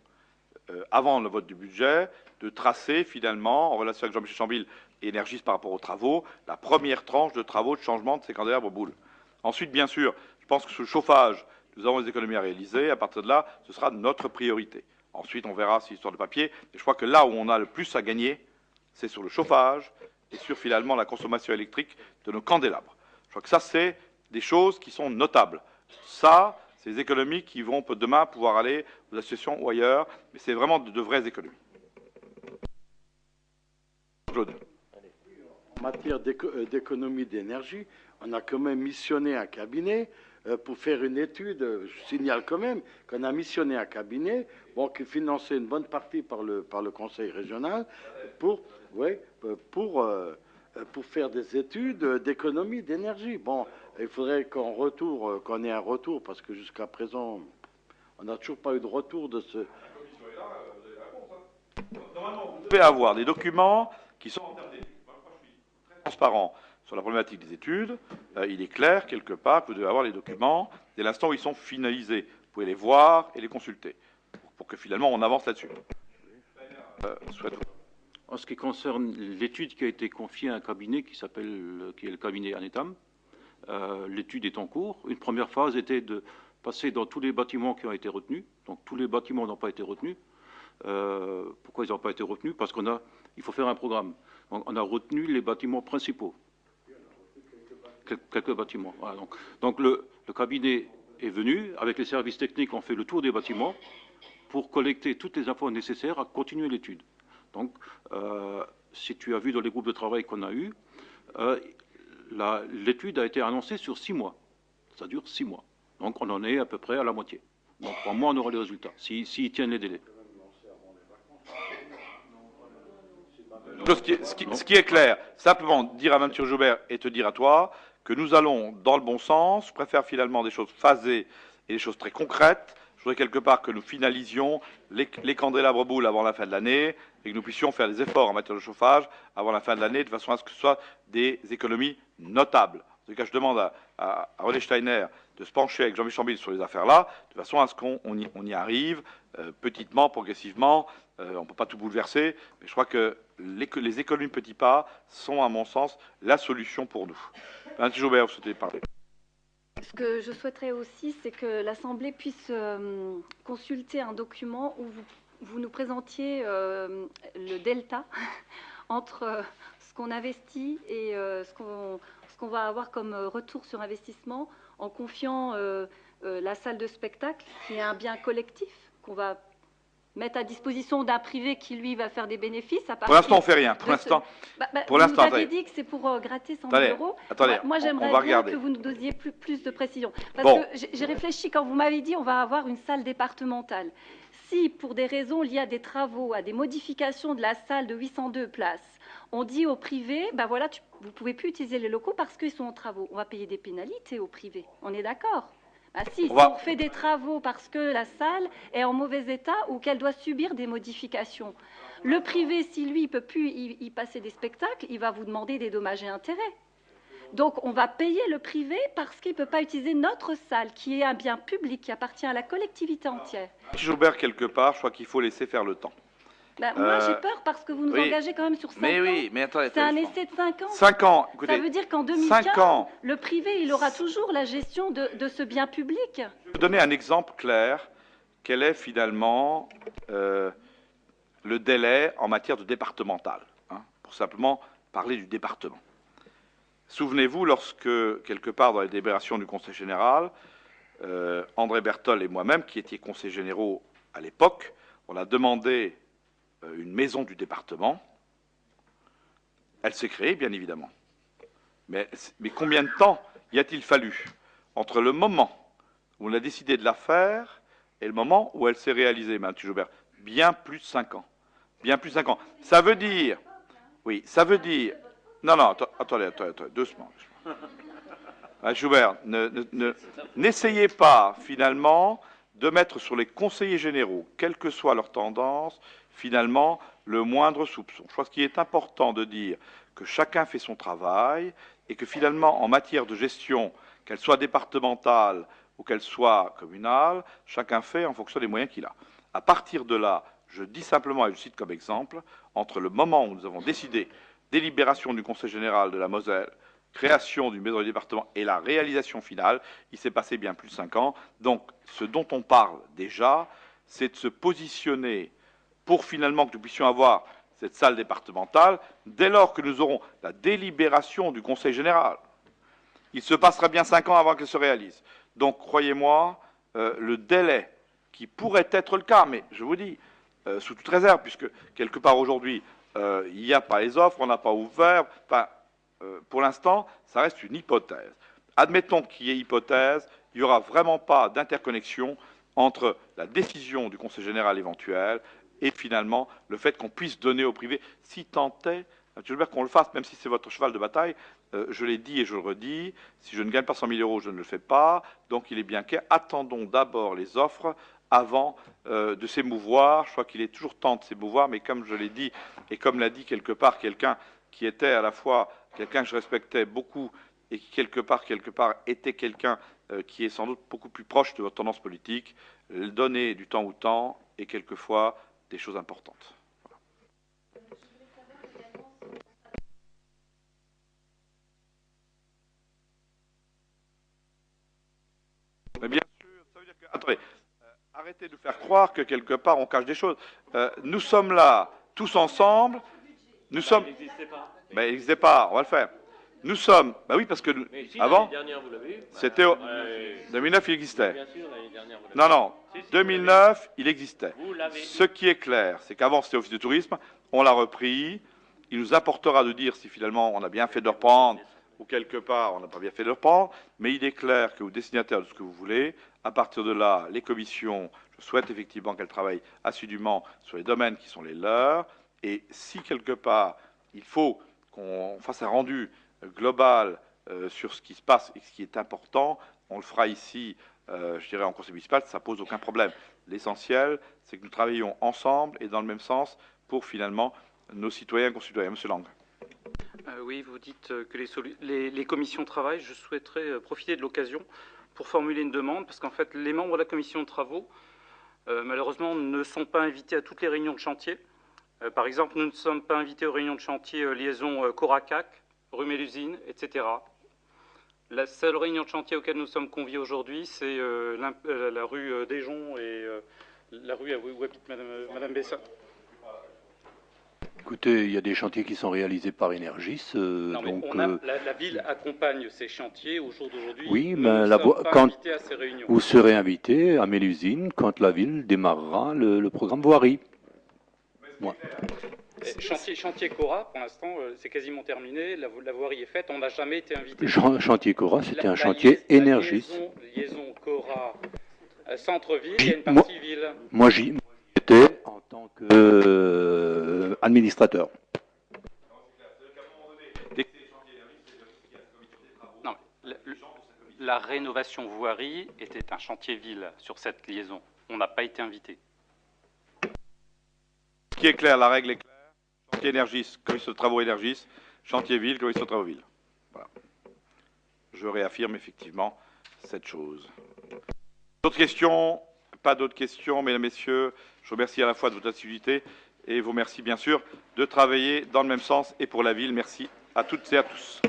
avant le vote du budget, de tracer finalement, en relation avec Jean-Michel Chambil et Energis par rapport aux travaux, la première tranche de travaux de changement de ces candélabres boules. Ensuite, bien sûr, je pense que ce chauffage, nous avons des économies à réaliser. À partir de là, ce sera notre priorité. Ensuite, on verra si l'histoire de papier. Et je crois que là où on a le plus à gagner, c'est sur le chauffage et sur finalement la consommation électrique de nos candélabres. Je crois que ça, c'est des choses qui sont notables. Ça, c'est des économies qui vont demain pouvoir aller aux associations ou ailleurs, mais c'est vraiment de vraies économies. Claude. En matière d'économie d'énergie, on a quand même missionné un cabinet pour faire une étude. Je signale quand même qu'on a missionné un cabinet qui est financé une bonne partie par le Conseil régional pour faire des études d'économie d'énergie. Bon, il faudrait qu'on ait un retour, parce que jusqu'à présent, on n'a toujours pas eu de retour de ce... Normalement, vous devez avoir des documents qui sont en termes d'études. Moi, je suis très transparent sur la problématique des études. Il est clair, quelque part, que vous devez avoir les documents dès l'instant où ils sont finalisés. Vous pouvez les voir et les consulter, pour que finalement on avance là-dessus. En ce qui concerne l'étude qui a été confiée à un cabinet qui est le cabinet Anetam, l'étude est en cours. Une première phase était de passer dans tous les bâtiments qui ont été retenus. Donc tous les bâtiments n'ont pas été retenus. Pourquoi ils n'ont pas été retenus? Parce qu'il faut faire un programme. On a retenu les bâtiments principaux. Quelques bâtiments. Voilà, donc le cabinet est venu, avec les services techniques, on fait le tour des bâtiments pour collecter toutes les infos nécessaires à continuer l'étude. Donc, si tu as vu dans les groupes de travail qu'on a eus, l'étude a été annoncée sur 6 mois. Ça dure 6 mois. Donc, on en est à peu près à la moitié. Dans 3 mois, on aura les résultats, s'ils tiennent les délais. Ce qui est clair, simplement dire à M. Joubert et te dire à toi que nous allons dans le bon sens. Je préfère finalement des choses phasées et des choses très concrètes. Je voudrais quelque part que nous finalisions les candélabres boules avant la fin de l'année et que nous puissions faire des efforts en matière de chauffage avant la fin de l'année, de façon à ce que ce soit des économies notables. En tout cas, je demande à René Steiner de se pencher avec Jean-Michel Chambille sur les affaires-là, de façon à ce qu'on y arrive petitement, progressivement. On ne peut pas tout bouleverser, mais je crois que les économies de petits pas sont, à mon sens, la solution pour nous. Madame Joubert, vous souhaitez parler? Ce que je souhaiterais aussi, c'est que l'Assemblée puisse consulter un document où vous nous présentiez le delta entre ce qu'on investit et ce qu'on va avoir comme retour sur investissement en confiant la salle de spectacle, qui est un bien collectif, qu'on va mettre à disposition d'un privé qui, lui, va faire des bénéfices. Pour l'instant, on ne fait rien. Pour l'instant, vous avez dit que c'est pour gratter 100 000 euros. Attendez, moi, j'aimerais bien que vous nous dosiez plus de précision. Parce que j'ai réfléchi quand vous m'avez dit on va avoir une salle départementale. Si, pour des raisons liées à des travaux, à des modifications de la salle de 802 places, on dit au privé, ben voilà, vous ne pouvez plus utiliser les locaux parce qu'ils sont en travaux. On va payer des pénalités au privé. On est d'accord? Ah si, on fait des travaux parce que la salle est en mauvais état ou qu'elle doit subir des modifications. Le privé, si lui, ne peut plus y passer des spectacles, il va vous demander des dommages et intérêts. Donc, on va payer le privé parce qu'il ne peut pas utiliser notre salle, qui est un bien public, qui appartient à la collectivité entière. Joubert, quelque part, je crois qu'il faut laisser faire le temps. Ben, moi, j'ai peur parce que vous nous engagez quand même sur 5 ans. Oui, mais attendez. C'est un essai de 5 ans. 5 ans, écoutez. Ça veut dire qu'en 2015, le privé, il aura toujours la gestion de ce bien public. Je vais vous donner un exemple clair. Quel est finalement le délai en matière de départemental, hein, pour simplement parler du département. Souvenez-vous, lorsque, quelque part dans les délibérations du Conseil général, André Bertol et moi-même, qui étions conseillers généraux à l'époque, on a demandé une maison du département. Elle s'est créée, bien évidemment. Mais combien de temps y a-t-il fallu entre le moment où on a décidé de la faire et le moment où elle s'est réalisée, Mme Joubert? Bien plus de 5 ans. Bien plus de 5 ans. Ça veut dire... Oui, ça veut dire... Non, attendez, doucement. Joubert, n'essayez pas, finalement, de mettre sur les conseillers généraux, quelle que soit leur tendance, finalement, le moindre soupçon. Je crois qu'il est important de dire que chacun fait son travail et que, finalement, en matière de gestion, qu'elle soit départementale ou qu'elle soit communale, chacun fait en fonction des moyens qu'il a. À partir de là, je dis simplement, et je cite comme exemple, entre le moment où nous avons décidé délibération du Conseil général de la Moselle, création d'une maison du département et la réalisation finale, il s'est passé bien plus de 5 ans. Donc, ce dont on parle déjà, c'est de se positionner pour finalement que nous puissions avoir cette salle départementale dès lors que nous aurons la délibération du Conseil général. Il se passera bien 5 ans avant qu'elle se réalise. Donc, croyez-moi, le délai qui pourrait être le cas, mais je vous dis, sous toute réserve, puisque quelque part aujourd'hui, il n'y a pas les offres, on n'a pas ouvert. Enfin, pour l'instant, ça reste une hypothèse. Admettons qu'il y ait hypothèse, il n'y aura vraiment pas d'interconnexion entre la décision du Conseil général éventuel et finalement le fait qu'on puisse donner au privé, si tant est, Gilbert, qu'on le fasse, même si c'est votre cheval de bataille, je l'ai dit et je le redis, si je ne gagne pas 100 000 euros, je ne le fais pas, donc il est bien clair, attendons d'abord les offres avant de s'émouvoir. Je crois qu'il est toujours temps de s'émouvoir, mais comme je l'ai dit, et comme l'a dit quelque part quelqu'un qui était à la fois quelqu'un que je respectais beaucoup et qui quelque part était quelqu'un qui est sans doute beaucoup plus proche de votre tendance politique, donner du temps au temps et quelquefois des choses importantes. Mais bien sûr, ça veut dire que... Attendez. Arrêtez de faire croire que quelque part on cache des choses. Nous sommes là, tous ensemble. Nous sommes. Il n'existait pas. Ben, il n'existait pas, on va le faire. Nous sommes. Ben oui, parce que si, avant. L'année dernière, vous l'avez eu. C'était. 2009, il existait. Bien sûr, l'année dernière, vous l'avez eu. Non. 2009, il existait. Ce qui est clair, c'est qu'avant, c'était Office de tourisme. On l'a repris. Il nous apportera de dire si finalement on a bien fait de le reprendre ou quelque part on n'a pas bien fait de le reprendre. Mais il est clair que vous, destinataire de ce que vous voulez, à partir de là, les commissions, je souhaite effectivement qu'elles travaillent assidûment sur les domaines qui sont les leurs. Et si quelque part, il faut qu'on fasse un rendu global sur ce qui se passe et ce qui est important, on le fera ici je dirais en conseil municipal, ça pose aucun problème. L'essentiel, c'est que nous travaillions ensemble et dans le même sens pour finalement nos citoyens et concitoyens. Monsieur Lang. Oui, vous dites que les commissions travaillent. Je souhaiterais profiter de l'occasion pour formuler une demande, parce qu'en fait, les membres de la commission de travaux, malheureusement, ne sont pas invités à toutes les réunions de chantier. Par exemple, nous ne sommes pas invités aux réunions de chantier liaison Coracac, rue Mélusine, etc. La seule réunion de chantier auquel nous sommes conviés aujourd'hui, c'est la rue Desjoncs et la rue où habite Madame Bessin. Écoutez, il y a des chantiers qui sont réalisés par Énergis. Donc, la ville accompagne ces chantiers au jour d'aujourd'hui. Oui, nous mais ne sommes pas quand invités à ces réunions. vous serez invité à Mélusine quand la ville démarrera le programme voirie. Ouais. Chantier Cora, pour l'instant, c'est quasiment terminé. La voirie est faite. On n'a jamais été invité. Chantier Cora, c'était un chantier Énergis. Liaison Cora, centre-ville, il y a une partie ville. Moi, j'y étais en tant qu'administrateur. Non, la rénovation voirie était un chantier ville sur cette liaison. On n'a pas été invité. Ce qui est clair, la règle est claire. Chantier Énergis, commission de travaux Énergis, chantier ville, commission de travaux ville. Voilà. Je réaffirme effectivement cette chose. D'autres questions? Pas d'autres questions, mesdames, messieurs. Je vous remercie à la fois de votre assiduité et vous remercie bien sûr de travailler dans le même sens et pour la ville. Merci à toutes et à tous.